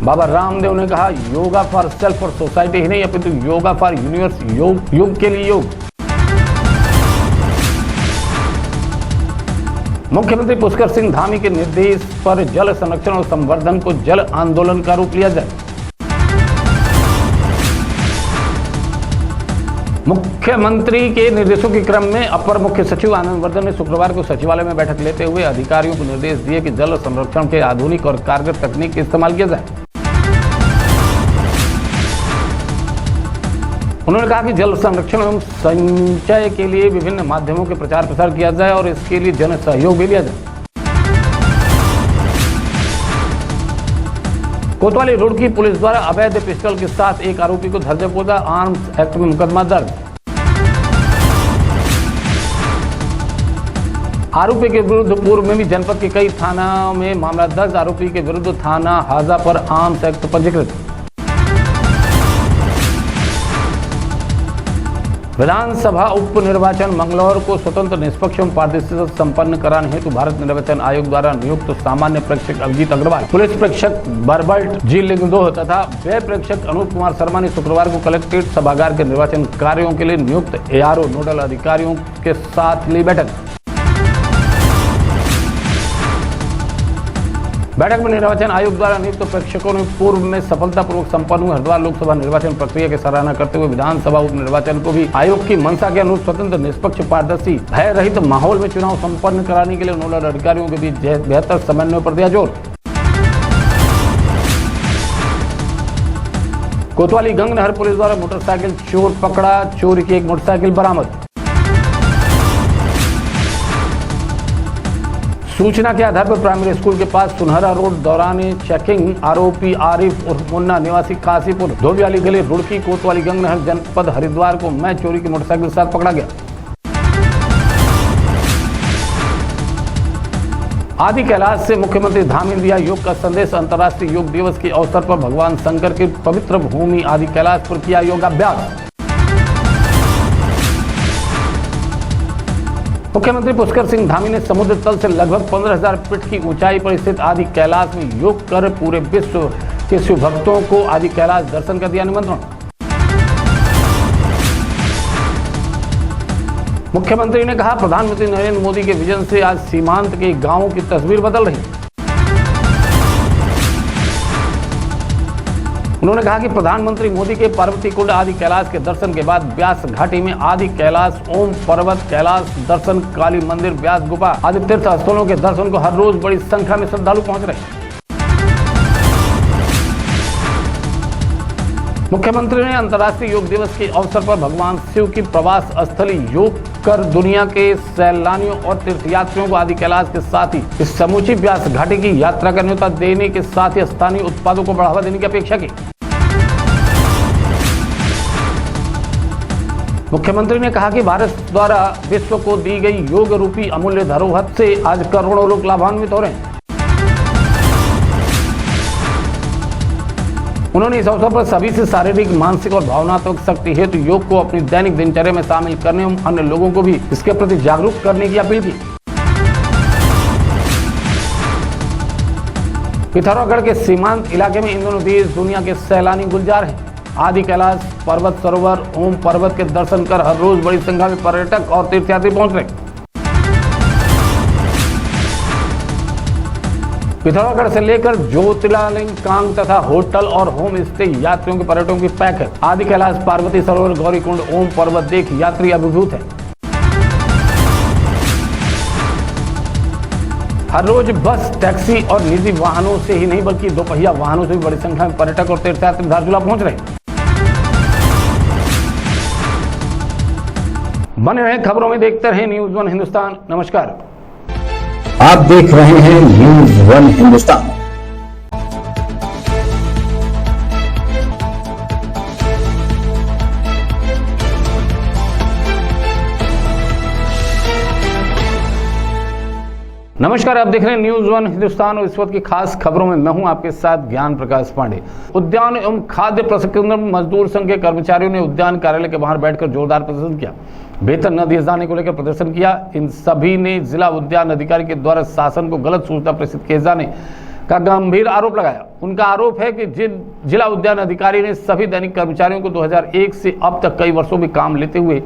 बाबा रामदेव ने कहा, योगा फॉर सेल्फ और सोसाइटी ही नहीं अपितु योगा फॉर यूनिवर्स, योग युग के लिए योग। मुख्यमंत्री पुष्कर सिंह धामी के निर्देश पर जल संरक्षण और संवर्धन को जल आंदोलन का रूप लिया जाए। मुख्यमंत्री के निर्देशों के क्रम में अपर मुख्य सचिव आनंद वर्धन ने शुक्रवार को सचिवालय में बैठक लेते हुए अधिकारियों को निर्देश दिए कि जल संरक्षण के आधुनिक और कारगर तकनीक का इस्तेमाल किया जाए। उन्होंने कहा कि जल संरक्षण एवं संचय के लिए विभिन्न माध्यमों के प्रचार प्रसार किया जाए और इसके लिए जन सहयोग भी लिया जाए। कोतवाली रुड़की पुलिस द्वारा अवैध पिस्टल के साथ एक आरोपी को धरदेपोदा, आर्म्स एक्ट में मुकदमा दर्ज। आरोपी के विरुद्ध पूर्व में भी जनपद के कई थाना में मामला दर्ज। आरोपी के विरुद्ध थाना हाजा पर आर्म्स एक्ट पंजीकृत। विधानसभा उप निर्वाचन मंगलौर को स्वतंत्र, निष्पक्ष एवं पारदर्शिता संपन्न कराने हेतु भारत निर्वाचन आयोग द्वारा नियुक्त सामान्य प्रेक्षक अभिजीत अग्रवाल, पुलिस प्रेक्षक बर्बल्ट जी लिंगदोह तथा व्यय प्रेक्षक अनूप कुमार शर्मा ने शुक्रवार को कलेक्ट्रेट सभागार के निर्वाचन कार्यों के लिए नियुक्त एआरओ नोडल अधिकारियों के साथ ली बैठक। बैठक में निर्वाचन आयोग द्वारा नियुक्त प्रेक्षकों ने पूर्व में सफलतापूर्वक संपन्न हुए हरिद्वार लोकसभा निर्वाचन प्रक्रिया की सराहना करते हुए विधानसभा उप निर्वाचन को भी आयोग की मंशा के अनुरूप स्वतंत्र, निष्पक्ष, पारदर्शी, भय रहित माहौल में चुनाव संपन्न कराने के लिए नोडल अधिकारियों के बीच बेहतर समन्वय पर दिया जोर। कोतवाली गंगनहर पुलिस द्वारा मोटरसाइकिल चोर पकड़ा, चोरी की एक मोटरसाइकिल बरामद। सूचना के आधार पर प्राइमरी स्कूल के पास सुनहरा रोड दौरान चेकिंग आरोपी आरिफ उर्फ मुन्ना निवासी काशीपुर धोबियाली गली रुड़की कोतवाली गंगनहर जनपद हरिद्वार को मैं चोरी की मोटरसाइकिल के साथ पकड़ा गया। आदि कैलाश से मुख्यमंत्री धामी ने दिया योग का संदेश। अंतर्राष्ट्रीय योग दिवस के अवसर पर भगवान शंकर की पवित्र भूमि आदि कैलाश पर किया योगाभ्यास। मुख्यमंत्री पुष्कर सिंह धामी ने समुद्र तल से लगभग 15,000 फीट की ऊंचाई पर स्थित आदि कैलाश में योग कर पूरे विश्व के शिव भक्तों को आदि कैलाश दर्शन का दिया निमंत्रण। मुख्यमंत्री ने कहा, प्रधानमंत्री नरेंद्र मोदी के विजन से आज सीमांत के गांवों की तस्वीर बदल रही। उन्होंने कहा कि प्रधानमंत्री मोदी के पार्वती कुंड आदि कैलाश के दर्शन के बाद व्यास घाटी में आदि कैलाश, ओम पर्वत, कैलाश दर्शन, काली मंदिर, व्यास गुफा आदि तीर्थ स्थलों के दर्शन को हर रोज बड़ी संख्या में श्रद्धालु पहुंच रहे। मुख्यमंत्री ने अंतर्राष्ट्रीय योग दिवस के अवसर पर भगवान शिव की प्रवास स्थली योग कर दुनिया के सैलानियों और तीर्थयात्रियों को आदि कैलाश के साथ ही इस समूची व्यास घाटी की यात्रा का न्योता देने के साथ ही स्थानीय उत्पादों को बढ़ावा देने की अपेक्षा की। मुख्यमंत्री ने कहा कि भारत द्वारा विश्व को दी गई योग रूपी अमूल्य धरोहर से आज करोड़ों लोग लाभान्वित हो रहे हैं। उन्होंने इस अवसर पर सभी से शारीरिक, मानसिक और भावनात्मक शक्ति हेतु योग को अपनी दैनिक दिनचर्या में शामिल करने एवं अन्य लोगों को भी इसके प्रति जागरूक करने की अपील की। पिथौरागढ़ के सीमांत इलाके में इन दोनों देश दुनिया के सैलानी गुलजार हैं। आदि कैलाश पर्वत सरोवर ओम पर्वत के दर्शन कर हर रोज बड़ी संख्या में पर्यटक और तीर्थयात्री पहुंच रहे। पिथौरागढ़ से लेकर ज्योतिर्लिंग, कांग तथा होटल और होम स्टे यात्रियों के पर्यटकों की पैक है। आदि कैलाश, पार्वती सरोवर, गौरीकुंड, ओम पर्वत देख यात्री अभिभूत है। हर रोज बस, टैक्सी और निजी वाहनों से ही नहीं बल्कि दोपहिया वाहनों से भी बड़ी संख्या में पर्यटक और तीर्थयात्री धारचूला पहुंच रहे। बने रहे खबरों में, देखते रहे न्यूज़ वन हिंदुस्तान। नमस्कार। आप देख रहे हैं न्यूज़ वन हिंदुस्तान। नमस्कार, आप देख रहे हैं न्यूज़ वन हिंदुस्तान और इस वक्त की खास खबरों में मैं हूं आपके साथ ज्ञान प्रकाश पांडे। उद्यान एवं खाद्य प्रसंस्करण मजदूर संघ के कर्मचारियों ने उद्यान कार्यालय के बाहर बैठकर जोरदार प्रदर्शन किया। वेतन न दिए जाने को लेकर प्रदर्शन किया। इन सभी ने जिला उद्यान अधिकारी के द्वारा शासन को गलत सूचना प्रेषित किए जाने का गंभीर आरोप लगाया। उनका आरोप है कि जिला उद्यान अधिकारी ने सभी दैनिक कर्मचारियों को 2001 से अब तक कई वर्षों में काम लेते हुए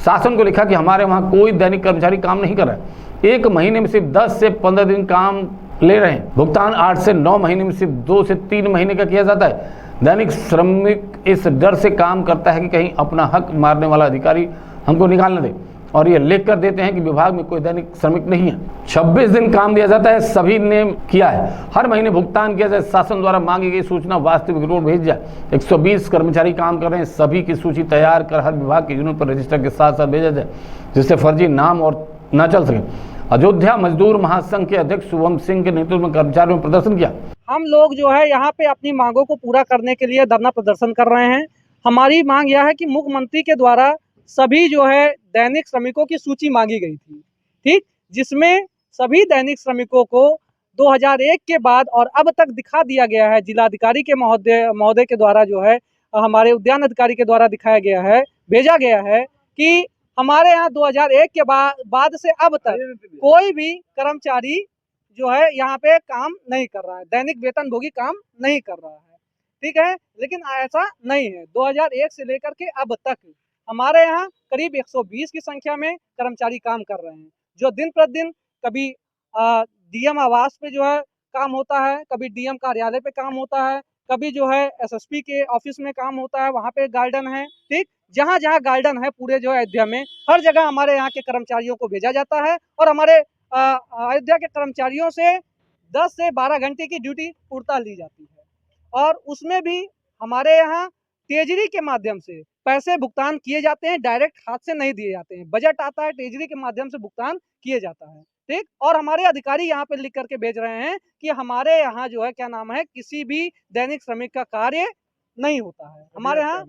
शासन को लिखा कि हमारे वहाँ कोई दैनिक कर्मचारी काम नहीं कर रहा है। एक महीने में सिर्फ 10 से 15 दिन काम ले रहे हैं। भुगतान 8 से 9 महीने में सिर्फ 2 से 3 महीने का किया जाता है। दैनिक श्रमिक इस डर से काम करता है कि कहीं अपना हक मारने वाला अधिकारी हमको निकाल न दे और ये लिख कर देते हैं कि विभाग में कोई दैनिक श्रमिक नहीं है। 26 दिन काम दिया जाता है, सभी ने किया है। हर महीने भुगतान किया जाए। शासन द्वारा मांगी गई सूचना वास्तविक रिपोर्ट भेज जाए। 120 कर्मचारी काम कर रहे हैं, सभी की सूची तैयार कर हर विभाग के यूनिट पर रजिस्टर के साथ साथ भेजा जाए जिससे फर्जी नाम और न चल सके। अयोध्या मजदूर महासंघ के अध्यक्ष शुभम सिंह के नेतृत्व में कर्मचारियों ने प्रदर्शन किया। हम लोग जो है यहाँ पे अपनी मांगों को पूरा करने के लिए धरना प्रदर्शन कर रहे हैं। हमारी मांग यह है कि मुख्यमंत्री के द्वारा सभी जो है दैनिक श्रमिकों की सूची मांगी गई थी, ठीक, जिसमें सभी दैनिक श्रमिकों को 2001 के बाद और अब तक दिखा दिया गया है। जिलाधिकारी के महोदय के द्वारा जो है हमारे उद्यान अधिकारी के द्वारा दिखाया गया है, भेजा गया है कि हमारे यहाँ 2001 के बाद से अब तक कोई भी कर्मचारी जो है यहाँ पे काम नहीं कर रहा है, दैनिक वेतनभोगी काम नहीं कर रहा है, ठीक है। लेकिन ऐसा नहीं है। 2001 से लेकर के अब तक हमारे यहाँ करीब 120 की संख्या में कर्मचारी काम कर रहे हैं, जो दिन प्रतिदिन कभी डीएम आवास पे जो है काम होता है, कभी डीएम कार्यालय पे काम होता है, कभी जो है एसएसपी के ऑफिस में काम होता है, वहाँ पे गार्डन है, ठीक। जहाँ जहाँ गार्डन है पूरे जो अयोध्या में हर जगह हमारे यहाँ के कर्मचारियों को भेजा जाता है और हमारे अयोध्या के कर्मचारियों से 10 से 12 घंटे की ड्यूटी पूर्णतः ली जाती है और उसमें भी हमारे यहाँ ट्रेजरी के माध्यम से पैसे भुगतान किए जाते हैं, डायरेक्ट हाथ से नहीं दिए जाते हैं। बजट आता है, ट्रेजरी के माध्यम से भुगतान किए जाता है, ठीक। और हमारे अधिकारी यहाँ पे लिख करके भेज रहे हैं कि हमारे यहाँ जो है क्या नाम है किसी भी दैनिक श्रमिक का कार्य नहीं होता है। हमारे यहाँ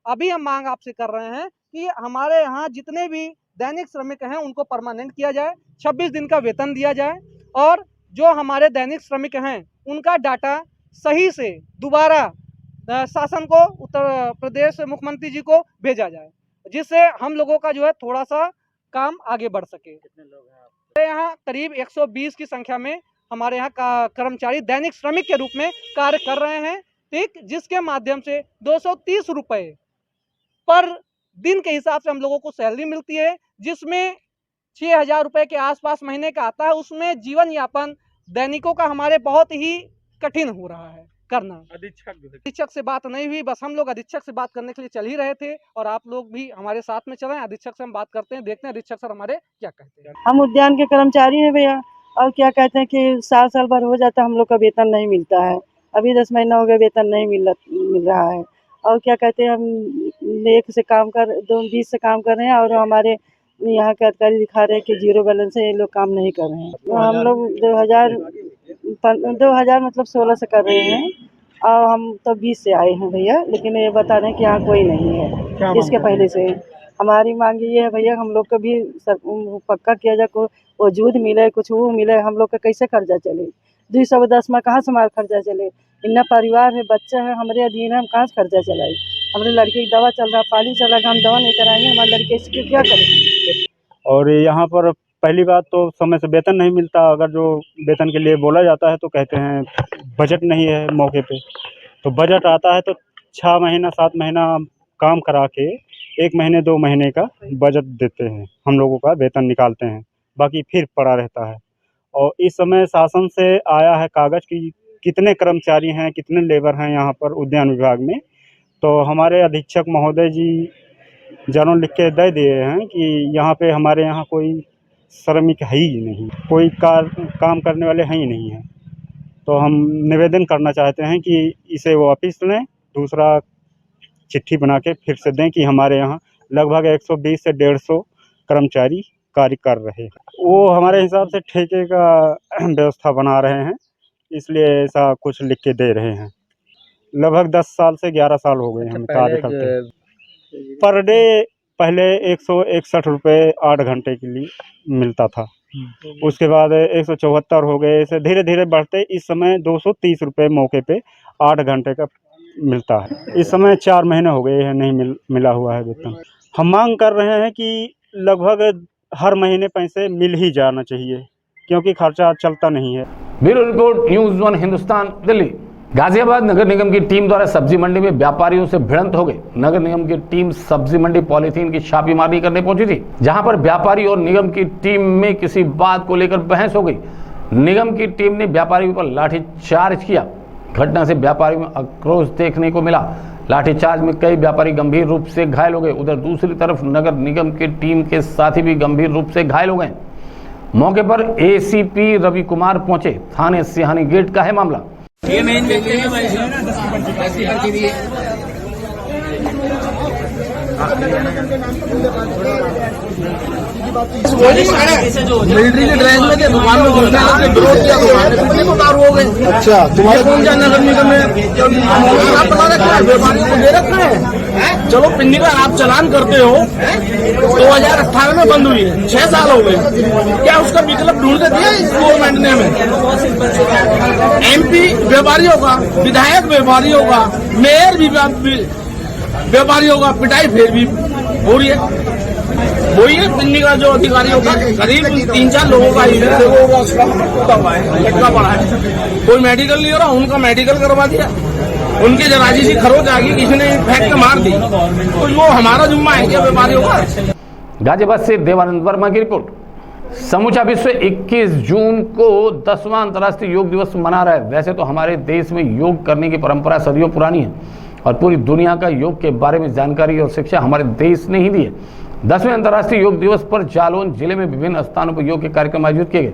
अभी हम मांग आपसे कर रहे हैं कि हमारे यहाँ जितने भी दैनिक श्रमिक हैं उनको परमानेंट किया जाए, 26 दिन का वेतन दिया जाए और जो हमारे दैनिक श्रमिक हैं उनका डाटा सही से दोबारा शासन को, उत्तर प्रदेश मुख्यमंत्री जी को भेजा जाए, जिससे हम लोगों का जो है थोड़ा सा काम आगे बढ़ सके। कितने लोग हैं हमारे यहाँ? करीब 120 की संख्या में हमारे यहाँ कर्मचारी दैनिक श्रमिक के रूप में कार्य कर रहे हैं, ठीक, जिसके माध्यम से 230 रुपये पर दिन के हिसाब से हम लोगों को सैलरी मिलती है, जिसमें 6,000 रुपये के आसपास महीने का आता है। उसमें जीवन यापन दैनिकों का हमारे बहुत ही कठिन हो रहा है करना। अधीक्षक से बात नहीं हुई, बस हम लोग अधीक्षक से बात करने के लिए चल ही रहे थे और आप लोग भी हमारे साथ में चले। अधीक्षक से हम बात करते हैं, देखते हैं अधीक्षक सर हमारे क्या कहते हैं। हम उद्यान के कर्मचारी हैं भैया, और क्या कहते हैं कि साल भर हो जाता है हम लोग का वेतन नहीं मिलता है। अभी 10 महीना हो गया वेतन नहीं मिल रहा है। और क्या कहते हैं हम 20 से काम कर रहे हैं और हमारे यहाँ के अधिकारी दिखा रहे हैं कि 0 बैलेंस है, ये लोग काम नहीं कर रहे हैं। तो हम लोग 2000 मतलब 16 से कर रहे हैं और हम तो 20 से आए हैं भैया, लेकिन ये बता रहे हैं कि यहाँ कोई नहीं है इसके पहले से। हमारी मांग ये है भैया, हम लोग को भी पक्का किया जाए, कोई वजूद मिले, कुछ वो मिले, हम लोग का कैसे कर्जा चले। 210 में कहाँ से हमारा खर्चा चले। इतना परिवार है, बच्चा है, हमारे अधीन है, हम कहाँ से खर्चा चलाए। हमारे लड़के की दवा चल रहा, पानी चल रहा, हम दवा नहीं कराएंगे, हमारे लड़के इसके क्या करें। और यहाँ पर पहली बात तो समय से वेतन नहीं मिलता। अगर जो वेतन के लिए बोला जाता है तो कहते हैं बजट नहीं है मौके पे। तो बजट आता है तो 6 महीना 7 महीना काम करा के 1 महीने 2 महीने का बजट देते हैं, हम लोगों का वेतन निकालते हैं, बाकी फिर पड़ा रहता है। और इस समय शासन से आया है कागज़ कि कितने कर्मचारी हैं, कितने लेबर हैं यहाँ पर उद्यान विभाग में। तो हमारे अधीक्षक महोदय जी जानों लिख के दे दिए हैं कि यहाँ पे हमारे यहाँ कोई श्रमिक है ही नहीं, कोई काम करने वाले हैं ही नहीं हैं। तो हम निवेदन करना चाहते हैं कि इसे वापस लें, दूसरा चिट्ठी बना के फिर से दें कि हमारे यहाँ लगभग 120 से 150 कर्मचारी कार्य कर रहे हैं। वो हमारे हिसाब से ठेके का व्यवस्था बना रहे हैं, इसलिए ऐसा कुछ लिख के दे रहे हैं। लगभग 10 साल से 11 साल हो गए हम कार्य करते। पर डे पहले 161 रुपये 8 घंटे के लिए मिलता था, उसके बाद 174 हो गए, ऐसे धीरे धीरे बढ़ते इस समय 230 रुपये मौके पे 8 घंटे का मिलता है। इस समय 4 महीने हो गए हैं नहीं मिला हुआ है वेतन। हम मांग कर रहे हैं कि लगभग हर महीने पैसे मिल ही जाना चाहिए, क्योंकि खर्चा चलता नहीं है। Bureau report, news 1 Hindustan, Delhi. Ghaziabad नगर निगम की टीम द्वारा सब्जी मंडी में व्यापारियों से भिड़ंत हो गई। नगर निगम की टीम सब्जी मंडी पॉलीथीन की छापेमारी करने पहुंची थी, जहां पर व्यापारी और निगम की टीम में किसी बात को लेकर बहस हो गई। निगम की टीम ने व्यापारियों पर लाठीचार्ज किया। घटना से व्यापारियों में आक्रोश देखने को मिला। लाठीचार्ज में कई व्यापारी गंभीर रूप से घायल हो गए। उधर दूसरी तरफ नगर निगम की टीम के साथी भी गंभीर रूप से घायल हो गए। मौके पर एसीपी रवि कुमार पहुंचे। थाने सिहानी गेट का है मामला। ये नहीं देते हैं भाई, मिलिट्री के ड्रेस में दुकान में घुसने लगे, विरोध किया, दुकान को कार हो गए। अच्छा, तुम्हारे कौन सा नगर निगम में व्यापारियों को दे रखा है। चलो पिंडी का आप चालान करते हो, 2018 में बंद हुई है, 6 साल हो गए, क्या उसका विकल्प ढूंढ के दिया इस गवर्नमेंट ने हमें। MP व्यापारियों का, विधायक व्यापारियों का, मेयर भी व्यापारियों का पिटाई फिर भी हो रही है। वही है पिंडी का जो अधिकारियों का करीब 3-4 लोगों का लटका पड़ा है। कोई मेडिकल नहीं हो रहा, उनका मेडिकल करवा दिया, उनके जराजी सी खरोच आ गई, किसी ने फेंक के मार दी। तो वो हमारा जुम्मा है क्या व्यापारियों का। गाजियाबाद से देवानंद वर्मा की रिपोर्ट। समूचा विश्व 21 जून को 10वां अंतर्राष्ट्रीय योग दिवस मना रहा है। वैसे तो हमारे देश में योग करने की परंपरा सदियों पुरानी है और पूरी दुनिया का योग के बारे में जानकारी और शिक्षा हमारे देश ने ही दी है। 10वें अंतर्राष्ट्रीय योग दिवस पर जालौन जिले में विभिन्न स्थानों पर योग के कार्यक्रम आयोजित किए गए।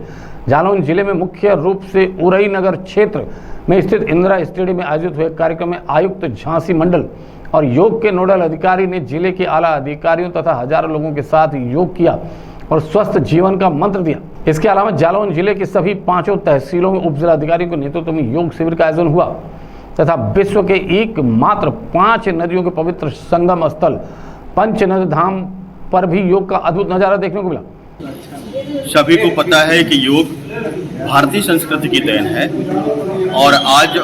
जालौन जिले में मुख्य रूप से उरई नगर क्षेत्र में स्थित इंदिरा स्टेडियम में आयोजित हुए कार्यक्रम में आयुक्त झांसी मंडल और योग के नोडल अधिकारी ने जिले के आला अधिकारियों तथा हजारों लोगों के साथ योग किया और स्वस्थ जीवन का मंत्र दिया। इसके अलावा जालौन जिले के सभी 5 तहसीलों में उप जिलाधिकारियों के नेतृत्व में योग शिविर का आयोजन हुआ तथा विश्व के एकमात्र 5 नदियों के पवित्र संगम स्थल पंचनद धाम पर भी योग का अद्भुत नजारा देखने को मिला। सभी को पता है कि योग भारतीय संस्कृति की देन है और आज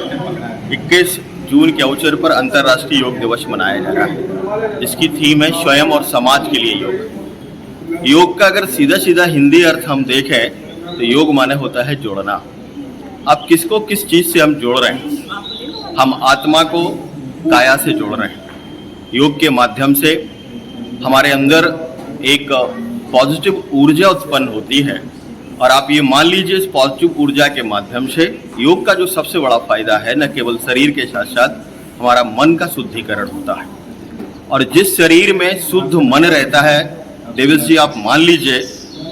21 जून के अवसर पर अंतर्राष्ट्रीय योग दिवस मनाया जा रहा है। इसकी थीम है स्वयं और समाज के लिए योग। योग का अगर सीधा सीधा हिंदी अर्थ हम देखें तो योग माने होता है जोड़ना। अब किसको किस चीज से हम जोड़ रहे हैं? हम आत्मा को काया से जोड़ रहे हैं। योग के माध्यम से हमारे अंदर एक पॉजिटिव ऊर्जा उत्पन्न होती है और आप ये मान लीजिए इस पॉजिटिव ऊर्जा के माध्यम से योग का जो सबसे बड़ा फायदा है न केवल शरीर के साथ साथ हमारा मन का शुद्धिकरण होता है। और जिस शरीर में शुद्ध मन रहता है देवेश जी, आप मान लीजिए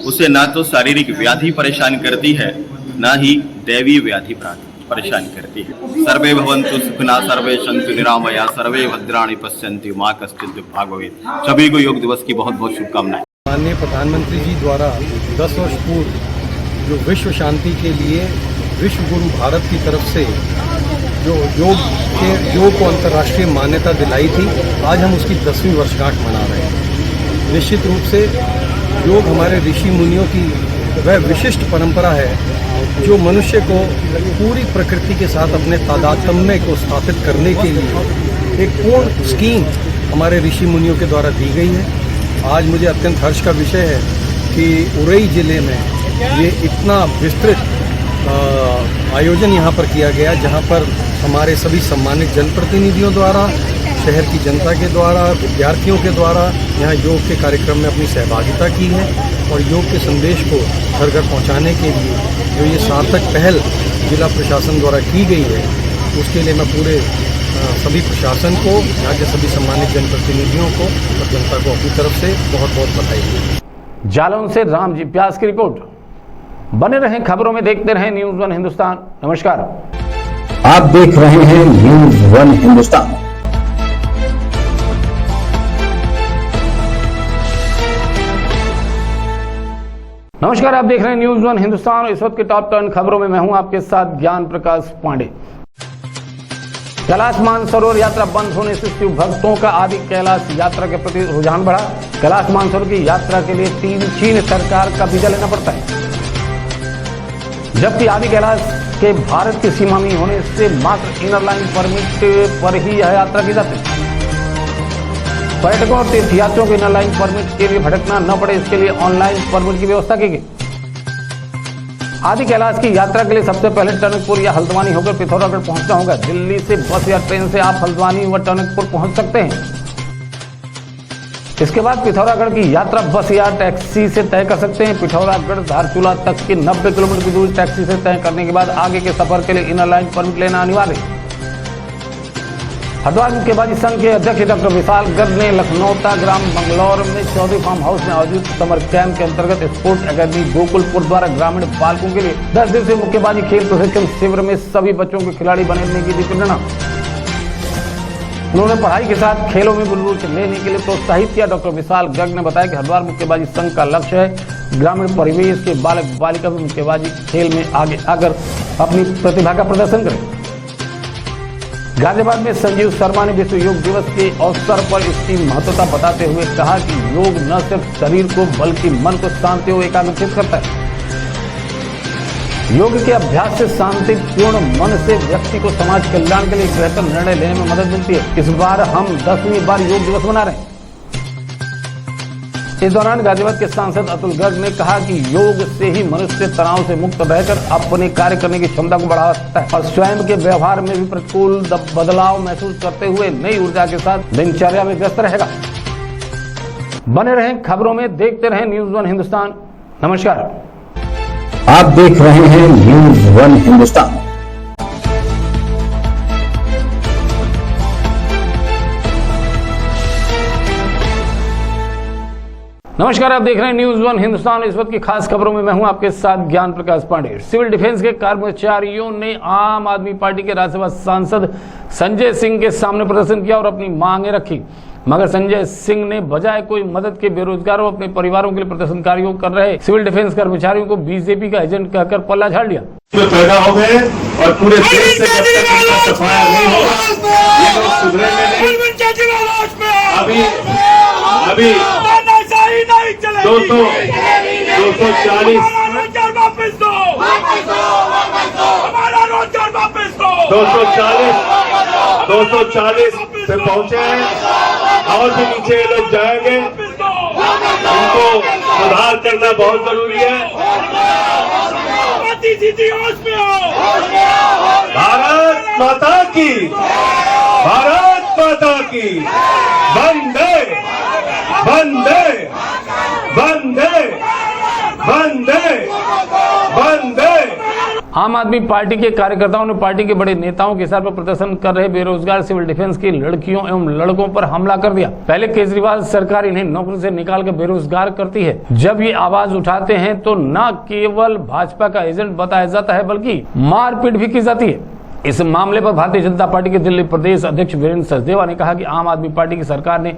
उसे ना तो शारीरिक व्याधि परेशान करती है ना ही दैवीय व्याधि परेशान करती है। सर्वे भवन्तु सुखिनः, सर्वे सन्तु निरामया, सर्वे भद्राणि पश्यन्तु मां कश्चित् दुर्भाग् भवेत्। सभी को योग दिवस की बहुत बहुत शुभकामनाएं। माननीय प्रधानमंत्री जी द्वारा 10 वर्ष पूर्व जो विश्व शांति के लिए विश्व गुरु भारत की तरफ से जो योग को अंतर्राष्ट्रीय मान्यता दिलाई थी, आज हम उसकी 10वीं वर्षगांठ मना रहे हैं। निश्चित रूप से योग हमारे ऋषि मुनियों की वह विशिष्ट परंपरा है जो मनुष्य को पूरी प्रकृति के साथ अपने तादात्म्य को स्थापित करने के लिए एक पूर्ण स्कीम हमारे ऋषि मुनियों के द्वारा दी गई है। आज मुझे अत्यंत हर्ष का विषय है कि उरई जिले में ये इतना विस्तृत आयोजन यहाँ पर किया गया, जहाँ पर हमारे सभी सम्मानित जनप्रतिनिधियों द्वारा, शहर की जनता के द्वारा, विद्यार्थियों के द्वारा यहाँ योग के कार्यक्रम में अपनी सहभागिता की है और योग के संदेश को घर घर पहुँचाने के लिए जो ये सार्थक पहल जिला प्रशासन द्वारा की गई है, उसके लिए मैं पूरे सभी प्रशासन को, यहाँ के सभी सम्मानित जनप्रतिनिधियों को और जनता को अपनी तरफ से बहुत बहुत बधाई। जालौन से रामजी व्यास की रिपोर्ट। बने रहें खबरों में, देखते रहें न्यूज़ वन हिंदुस्तान। नमस्कार। आप देख रहे हैं न्यूज़ वन हिंदुस्तान। नमस्कार, आप देख रहे हैं न्यूज़ वन हिंदुस्तान। इस वक्त के टॉप 10 खबरों में मैं हूं आपके साथ ज्ञान प्रकाश पांडे। कैलाश मानसरोवर यात्रा बंद होने से शिव भक्तों का आदि कैलाश यात्रा के प्रति रुझान बढ़ा। कैलाश मानसरोवर की यात्रा के लिए चीन सरकार का वीजा लेना पड़ता है, जबकि आदि कैलाश के भारत की सीमा में होने से मात्र इनर लाइन परमिट पर ही यह यात्रा की जाती है। पर्यटकों और तीर्थयात्रियों को इनर लाइन परमिट के लिए भटकना न पड़े, इसके लिए ऑनलाइन परमिट की व्यवस्था की गई। आदि कैलाश की यात्रा के लिए सबसे पहले टनकपुर या हल्द्वानी होकर पिथौरागढ़ पहुंचना होगा। दिल्ली से बस या ट्रेन से आप हल्द्वानी व टनकपुर पहुंच सकते हैं। इसके बाद पिथौरागढ़ की यात्रा बस या टैक्सी से तय कर सकते हैं। पिथौरागढ़ धारचूला तक की 90 किलोमीटर की दूरी टैक्सी से तय करने के बाद आगे के सफर के लिए इनर लाइन परमिट लेना अनिवार्य है। हरिद्वार मुक्केबाजी संघ के अध्यक्ष डॉक्टर विशाल गर्ग ने लखनौता ग्राम बंगलौर में चौधरी फार्म हाउस में आयोजित समर कैंप के अंतर्गत स्पोर्ट्स एकेडमी गोकुलपुर द्वारा ग्रामीण बालकों के लिए 10 दिवसीय मुक्केबाजी खेल प्रशिक्षण शिविर में सभी बच्चों को खिलाड़ी बनने की दी प्रेरणा। उन्होंने पढ़ाई के साथ खेलों में रुचि लेने के लिए प्रोत्साहित किया। डॉक्टर विशाल गर्ग ने बताया कि हरिद्वार मुक्केबाजी संघ का लक्ष्य है ग्रामीण परिवेश के बालक बालिका भी मुक्केबाजी खेल में आगे आकर अपनी प्रतिभा का प्रदर्शन करें। गाजियाबाद में संजीव शर्मा ने विश्व योग दिवस के अवसर पर इसकी महत्वता बताते हुए कहा कि योग न सिर्फ शरीर को बल्कि मन को शांति और एकाग्रचित करता है। योग के अभ्यास से शांतिपूर्ण मन से व्यक्ति को समाज कल्याण के लिए बेहतर निर्णय लेने में मदद मिलती है। इस बार हम 10वीं बार योग दिवस मना रहे हैं। इस दौरान गाजियाबाद के सांसद अतुल गर्ग ने कहा कि योग से ही मनुष्य तनाव से मुक्त रहकर अपने कार्य करने की क्षमता को बढ़ा सकता है और स्वयं के व्यवहार में भी प्रतिकूल बदलाव महसूस करते हुए नई ऊर्जा के साथ दिनचर्या में व्यस्त रहेगा। बने रहें खबरों में, देखते रहें न्यूज़ वन हिंदुस्तान। नमस्कार। आप देख रहे हैं न्यूज़ वन हिंदुस्तान। नमस्कार, आप देख रहे हैं न्यूज़ वन हिंदुस्तान। इस वक्त की खास खबरों में मैं हूं आपके साथ ज्ञान प्रकाश पांडे। सिविल डिफेंस के कर्मचारियों ने आम आदमी पार्टी के राज्यसभा सांसद संजय सिंह के सामने प्रदर्शन किया और अपनी मांगें रखी, मगर संजय सिंह ने बजाय कोई मदद के बेरोजगारों अपने परिवारों के लिए प्रदर्शनकारियों कर रहे सिविल डिफेंस कर्मचारियों को बीजेपी का एजेंट कहकर पल्ला झाड़ लिया। पैदा हो गए और पूरे देश से जब तक इनका सफाया नहीं होगा ये लोग सुधरेंगे नहीं। अभी 240 से पहुंचे हैं और भी नीचे ये लोग जाएंगे। इनको सुधार करना बहुत जरूरी है। भारत माता की, भारत माता की, वंदे वंदे वंदे वंदे वंदे। आम आदमी पार्टी के कार्यकर्ताओं ने पार्टी के बड़े नेताओं के साथ प्रदर्शन कर रहे बेरोजगार सिविल डिफेंस की लड़कियों एवं लड़कों पर हमला कर दिया। पहले केजरीवाल सरकार इन्हें नौकरी से निकाल कर बेरोजगार करती है। जब ये आवाज उठाते हैं तो न केवल भाजपा का एजेंट बताया जाता है बल्कि मारपीट भी की जाती है। इस मामले पर भारतीय जनता पार्टी के दिल्ली प्रदेश अध्यक्ष वीरेंद्र सचदेवा ने कहा कि आम आदमी पार्टी की सरकार ने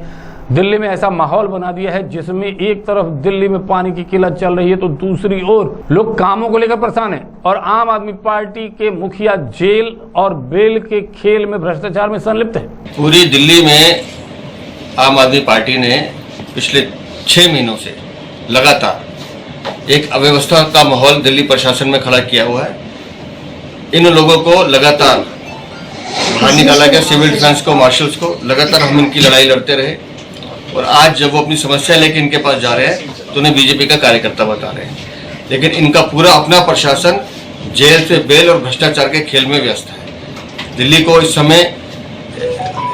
दिल्ली में ऐसा माहौल बना दिया है जिसमें एक तरफ दिल्ली में पानी की किल्लत चल रही है तो दूसरी ओर लोग कामों को लेकर परेशान हैं और आम आदमी पार्टी के मुखिया जेल और बेल के खेल में भ्रष्टाचार में संलिप्त है। पूरी दिल्ली में आम आदमी पार्टी ने पिछले 6 महीनों से लगातार एक अव्यवस्था का माहौल दिल्ली प्रशासन में खड़ा किया हुआ है। इन लोगों को लगातार बाहर निकाला गया, सिविल डिफेंस को, मार्शल्स को। लगातार हम इनकी लड़ाई लड़ते रहे और आज जब वो अपनी समस्या लेकर इनके पास जा रहे हैं तो उन्हें बीजेपी का कार्यकर्ता बता रहे हैं, लेकिन इनका पूरा अपना प्रशासन जेल से बेल और भ्रष्टाचार के खेल में व्यस्त है। दिल्ली को इस समय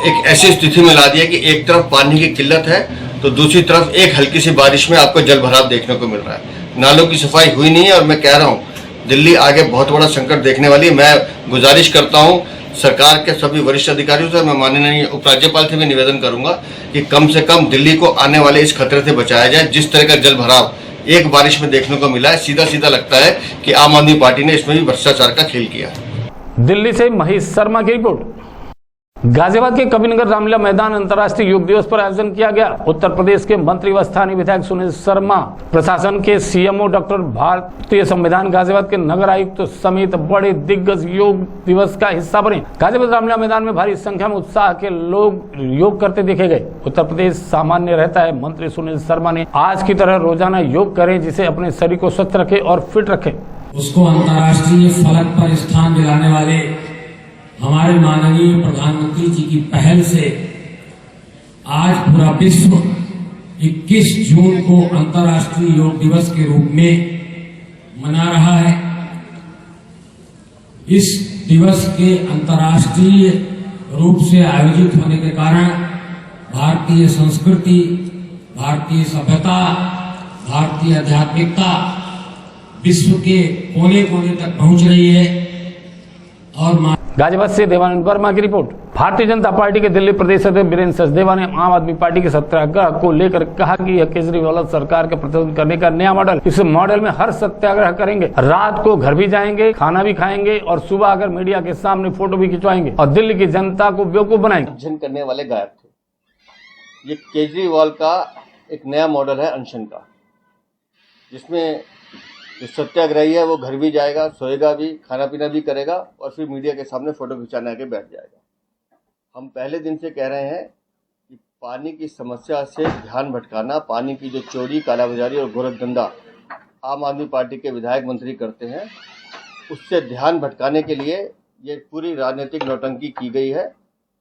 एक ऐसी स्थिति में ला दिया कि एक तरफ पानी की किल्लत है तो दूसरी तरफ एक हल्की सी बारिश में आपको जल भराव देखने को मिल रहा है। नालों की सफाई हुई नहीं है और मैं कह रहा हूँ दिल्ली आगे बहुत बड़ा संकट देखने वाली है। मैं गुजारिश करता हूँ सरकार के सभी वरिष्ठ अधिकारियों से, मैं माननीय उपराज्यपाल से भी निवेदन करूंगा कि कम से कम दिल्ली को आने वाले इस खतरे से बचाया जाए। जिस तरह का जल भराव एक बारिश में देखने को मिला है, सीधा सीधा लगता है कि आम आदमी पार्टी ने इसमें भी भ्रष्टाचार का खेल किया। दिल्ली से महेश शर्मा की रिपोर्ट। गाजियाबाद के कबीरनगर रामलीला मैदान अंतर्राष्ट्रीय योग दिवस पर आयोजन किया गया। उत्तर प्रदेश के मंत्री व स्थानीय विधायक सुनील शर्मा, प्रशासन के सीएमओ डॉक्टर भारतीय संविधान, गाजियाबाद के नगर आयुक्त समेत बड़े दिग्गज योग दिवस का हिस्सा बने। गाजियाबाद रामलीला मैदान में भारी संख्या में उत्साह के लोग योग करते देखे गए। उत्तर प्रदेश सामान्य रहता है, मंत्री सुनील शर्मा ने आज की तरह रोजाना योग करें जिसे अपने शरीर को स्वस्थ रखे और फिट रखे। उसको अंतर्राष्ट्रीय फलक पर स्थान दिलाने वाले हमारे माननीय प्रधानमंत्री जी की पहल से आज पूरा विश्व 21 जून को अंतर्राष्ट्रीय योग दिवस के रूप में मना रहा है। इस दिवस के अंतर्राष्ट्रीय रूप से आयोजित होने के कारण भारतीय संस्कृति, भारतीय सभ्यता, भारतीय आध्यात्मिकता विश्व के कोने कोने तक पहुंच रही है। और गाजियाबाद से देवानंद वर्मा की रिपोर्ट। भारतीय जनता पार्टी के दिल्ली प्रदेश अध्यक्ष वीरेंद्र सचदेवा ने आम आदमी पार्टी के सत्याग्रह को लेकर कहा कि यह केजरीवाल सरकार के प्रतिरोध करने का नया मॉडल। इस मॉडल में हर सत्याग्रह करेंगे, रात को घर भी जाएंगे, खाना भी खाएंगे और सुबह आकर मीडिया के सामने फोटो भी खिंचवाएंगे और दिल्ली की जनता को बेवकूफ बनाएंगे। अनशन करने वाले गायब थे। ये केजरीवाल का एक नया मॉडल है अनशन का, जिसमें जो सत्याग्रही है वो घर भी जाएगा, सोएगा भी, खाना पीना भी करेगा और फिर मीडिया के सामने फोटो खिंचाने आके बैठ जाएगा। हम पहले दिन से कह रहे हैं कि पानी की समस्या से ध्यान भटकाना, पानी की जो चोरी, कालाबाजारी और गोरखधंधा आम आदमी पार्टी के विधायक मंत्री करते हैं, उससे ध्यान भटकाने के लिए ये पूरी राजनीतिक नौटंकी की गई है,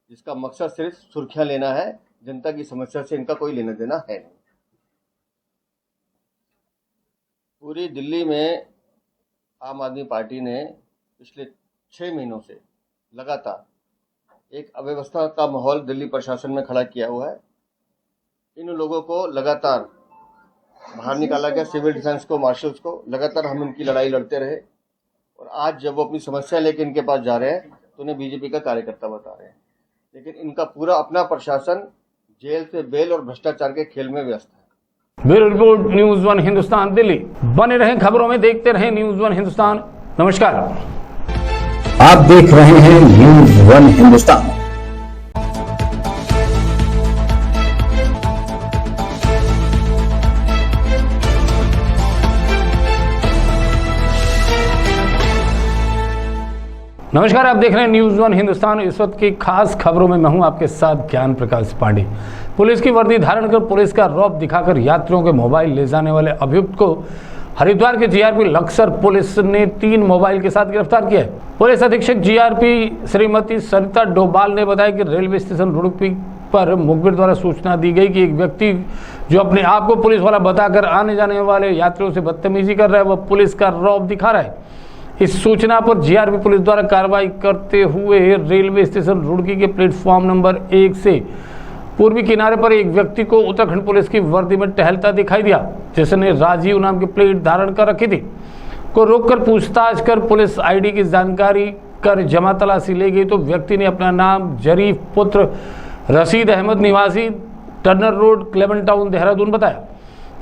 जिसका मकसद सिर्फ सुर्खियां लेना है। जनता की समस्या से इनका कोई लेना देना है नहीं। पूरी दिल्ली में आम आदमी पार्टी ने पिछले 6 महीनों से लगातार एक अव्यवस्था का माहौल दिल्ली प्रशासन में खड़ा किया हुआ है। इन लोगों को लगातार बाहर निकाला गया, सिविल डिफेंस को, मार्शल्स को। लगातार हम इनकी लड़ाई लड़ते रहे और आज जब वो अपनी समस्या लेकर इनके पास जा रहे हैं तो उन्हें बीजेपी का कार्यकर्ता बता रहे हैं, लेकिन इनका पूरा अपना प्रशासन जेल से बेल और भ्रष्टाचार के खेल में व्यस्त है। Bureau report, news 1 Hindustan Delhi. बने रहें खबरों में, देखते रहें न्यूज़ 1 हिंदुस्तान। नमस्कार। आप देख रहे हैं न्यूज़ 1 हिंदुस्तान। नमस्कार, आप देख रहे हैं न्यूज़ 1 हिंदुस्तान। इस वक्त की खास खबरों में मैं हूं आपके साथ ज्ञान प्रकाश पांडे। पुलिस की वर्दी धारण कर पुलिस का रौब दिखाकर यात्रियों के मोबाइल ले जाने वाले अभियुक्त को हरिद्वार के जीआरपी लक्सर पुलिस ने 3 मोबाइल के साथ गिरफ्तार किया है। पुलिस अधीक्षक जीआरपी श्रीमती सरिता डोभाल ने बताया कि रेलवे स्टेशन रुड़की पर मुखबिर द्वारा सूचना दी गई कि एक व्यक्ति जो अपने आप को पुलिस वाला बताकर आने जाने वाले यात्रियों से बदतमीजी कर रहा है, वह पुलिस का रौब दिखा रहा है। इस सूचना पर जीआरपी पुलिस द्वारा कार्रवाई करते हुए रेलवे स्टेशन रुड़की के प्लेटफॉर्म नंबर 1 से पूर्वी किनारे पर एक व्यक्ति को उत्तराखंड पुलिस की वर्दी में टहलता दिखाई दिया, जिसने राजीव नाम की प्लेट धारण कर रखी थी, को रोककर पूछताछ कर पुलिस आईडी की जानकारी कर जमा तलाशी ले गई तो व्यक्ति ने अपना नाम जरीफ पुत्र रशीद अहमद निवासी Turner road, Clement town, Dehradun बताया,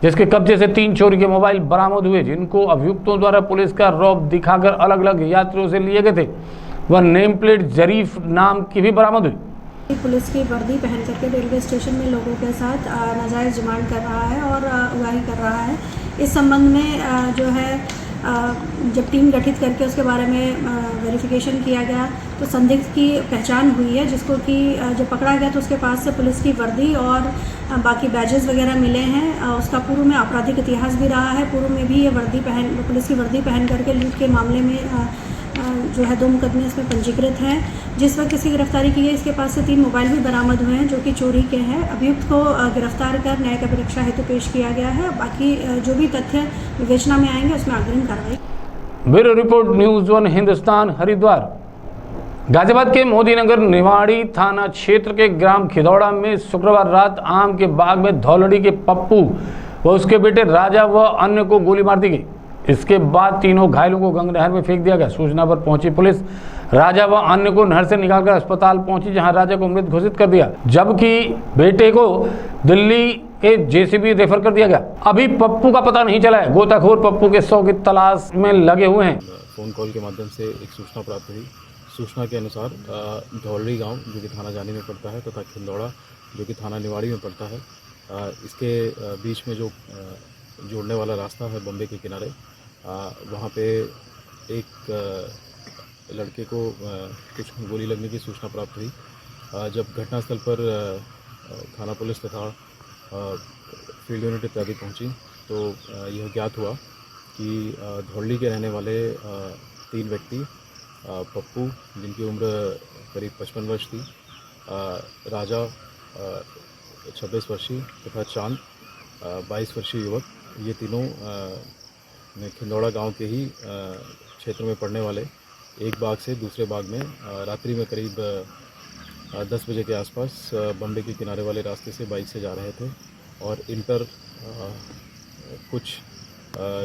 जिसके कब्जे से 3 चोरी के मोबाइल बरामद हुए, जिनको अभियुक्तों द्वारा पुलिस का रौब दिखाकर अलग अलग यात्रियों से लिए गए थे। वह नेम प्लेट जरीफ नाम की भी बरामद हुई। पुलिस की वर्दी पहन करके रेलवे स्टेशन में लोगों के साथ नाजायज़ डिमांड कर रहा है और उगाही कर रहा है। इस संबंध में जो है जब टीम गठित करके उसके बारे में वेरिफिकेशन किया गया तो संदिग्ध की पहचान हुई है, जिसको कि जब पकड़ा गया तो उसके पास से पुलिस की वर्दी और बाकी बैजेस वगैरह मिले हैं। उसका पूर्व में आपराधिक इतिहास भी रहा है। पूर्व में भी ये पुलिस की वर्दी पहन करके लूट के मामले में जो है 2 मुकदमे इसमें पंजीकृत हैं। जिस वक्त इसकी गिरफ्तारी की गई इसके पास से 3 मोबाइल भी बरामद हुए हैं जो कि चोरी के हैं। अभियुक्त को गिरफ्तार कर न्यायिक अभिरक्षा हेतु पेश किया गया है। बाकी जो भी तथ्य विवेचना में आएंगे उसमें अग्रिम कार्रवाई। Bureau report, news 1 Hindustan, Haridwar. Ghaziabad के मोदीनगर निवाड़ी थाना क्षेत्र के ग्राम खिदौड़ा में शुक्रवार रात आम के बाग में धौलड़ी के पप्पू व उसके बेटे राजा व अन्य को गोली मार दी गई। इसके बाद तीनों घायलों को गंगा नहर में फेंक दिया गया। सूचना पर पहुंची पुलिस राजा व अन्य को नहर से निकालकर अस्पताल पहुंची, जहां राजा को मृत घोषित कर दिया, जबकि बेटे को दिल्ली के जेसीबी रेफर कर दिया गया। अभी पप्पू का पता नहीं चला है। गोताखोर पप्पू के शव की तलाश में लगे हुए हैं। फोन कॉल के माध्यम से एक सूचना प्राप्त हुई। सूचना के अनुसार धौलड़ी गांव जो कि थाना जानी में पड़ता है तथा खिंदौड़ा जो कि थाना निवाड़ी में पड़ता है, इसके बीच में जो जोड़ने वाला रास्ता है बम्बे के किनारे, वहाँ पे एक लड़के को कुछ गोली लगने की सूचना प्राप्त हुई। जब घटनास्थल पर थाना पुलिस तथा फील्ड यूनिट इत्यादि पहुँची तो यह ज्ञात हुआ कि धौलड़ी के रहने वाले 3 व्यक्ति पप्पू जिनकी उम्र करीब 55 वर्ष थी, राजा 26 वर्षीय तथा चांद 22 वर्षीय युवक, ये तीनों खिंदौड़ा गांव के ही क्षेत्र में पड़ने वाले एक बाग से दूसरे बाग में रात्रि में करीब 10 बजे के आसपास बम्बे के किनारे वाले रास्ते से बाइक से जा रहे थे और इन पर कुछ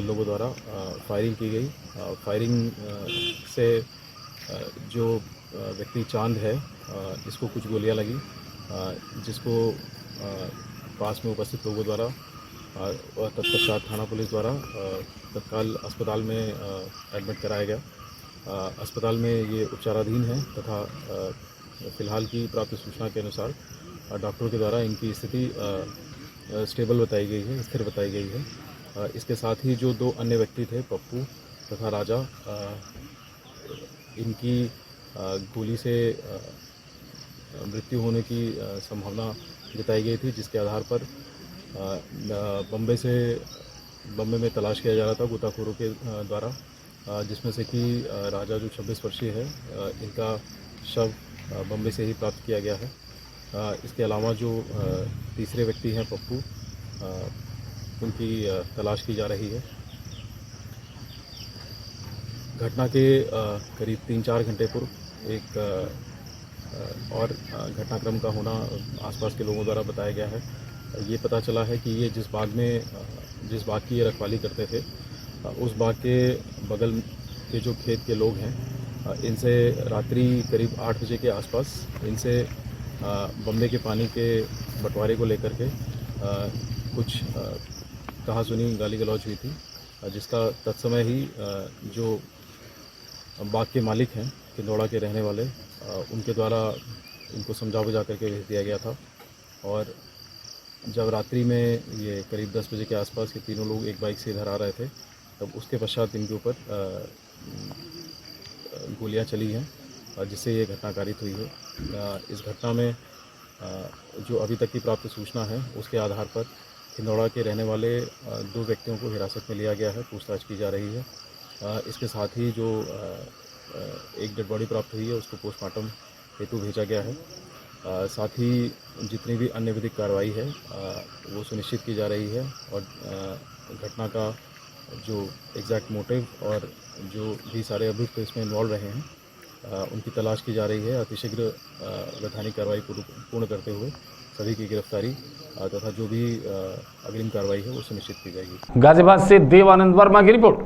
लोगों द्वारा फायरिंग की गई। फायरिंग से जो व्यक्ति चांद है जिसको कुछ गोलियां लगी, जिसको पास में उपस्थित लोगों द्वारा और तत्पश्चात थाना पुलिस द्वारा तत्काल अस्पताल में एडमिट कराया गया। अस्पताल में ये उपचाराधीन है तथा फ़िलहाल की प्राप्त सूचना के अनुसार डॉक्टरों के द्वारा इनकी स्थिति स्टेबल बताई गई है, स्थिर बताई गई है। इसके साथ ही जो 2 अन्य व्यक्ति थे पप्पू तथा राजा, इनकी गोली से मृत्यु होने की संभावना जताई गई थी, जिसके आधार पर बम्बे में तलाश किया जा रहा था गोताखोरों के द्वारा, जिसमें से कि राजा जो 26 वर्षीय है, इनका शव बम्बे से ही प्राप्त किया गया है। इसके अलावा जो तीसरे व्यक्ति हैं पप्पू, उनकी तलाश की जा रही है। घटना के करीब 3-4 घंटे पूर्व एक और घटनाक्रम का होना आसपास के लोगों द्वारा बताया गया है। ये पता चला है कि ये जिस बाग की ये रखवाली करते थे, उस बाग के बगल के जो खेत के लोग हैं, इनसे रात्रि करीब 8 बजे के आसपास इनसे बम्बे के पानी के बंटवारे को लेकर के कुछ कहा सुनी गाली गलौज हुई थी, जिसका तत्समय ही जो बाग के मालिक हैं खिंदौड़ा के रहने वाले, उनके द्वारा इनको समझा बुझा करके भेज दिया गया था। और जब रात्रि में ये करीब 10 बजे के आसपास ये तीनों लोग एक बाइक से इधर आ रहे थे, तब उसके पश्चात इनके ऊपर गोलियां चली हैं, जिससे ये घटना कारित हुई है। इस घटना में जो अभी तक की प्राप्त सूचना है उसके आधार पर खिंदौड़ा के रहने वाले 2 व्यक्तियों को हिरासत में लिया गया है, पूछताछ की जा रही है। इसके साथ ही जो एक डेड बॉडी प्राप्त हुई है उसको पोस्टमार्टम हेतु भेजा गया है। साथ ही जितनी भी अन्य विधिक कार्रवाई है वो सुनिश्चित की जा रही है और घटना का जो एग्जैक्ट मोटिव और जो भी सारे अभियुक्त इसमें इन्वॉल्व रहे हैं उनकी तलाश की जा रही है। अतिशीघ्र वैधानिक कार्रवाई पूर्ण करते हुए सभी की गिरफ्तारी तथा जो भी अग्रिम कार्रवाई है वो सुनिश्चित की जाएगी। गाजियाबाद से देवानंद वर्मा की रिपोर्ट।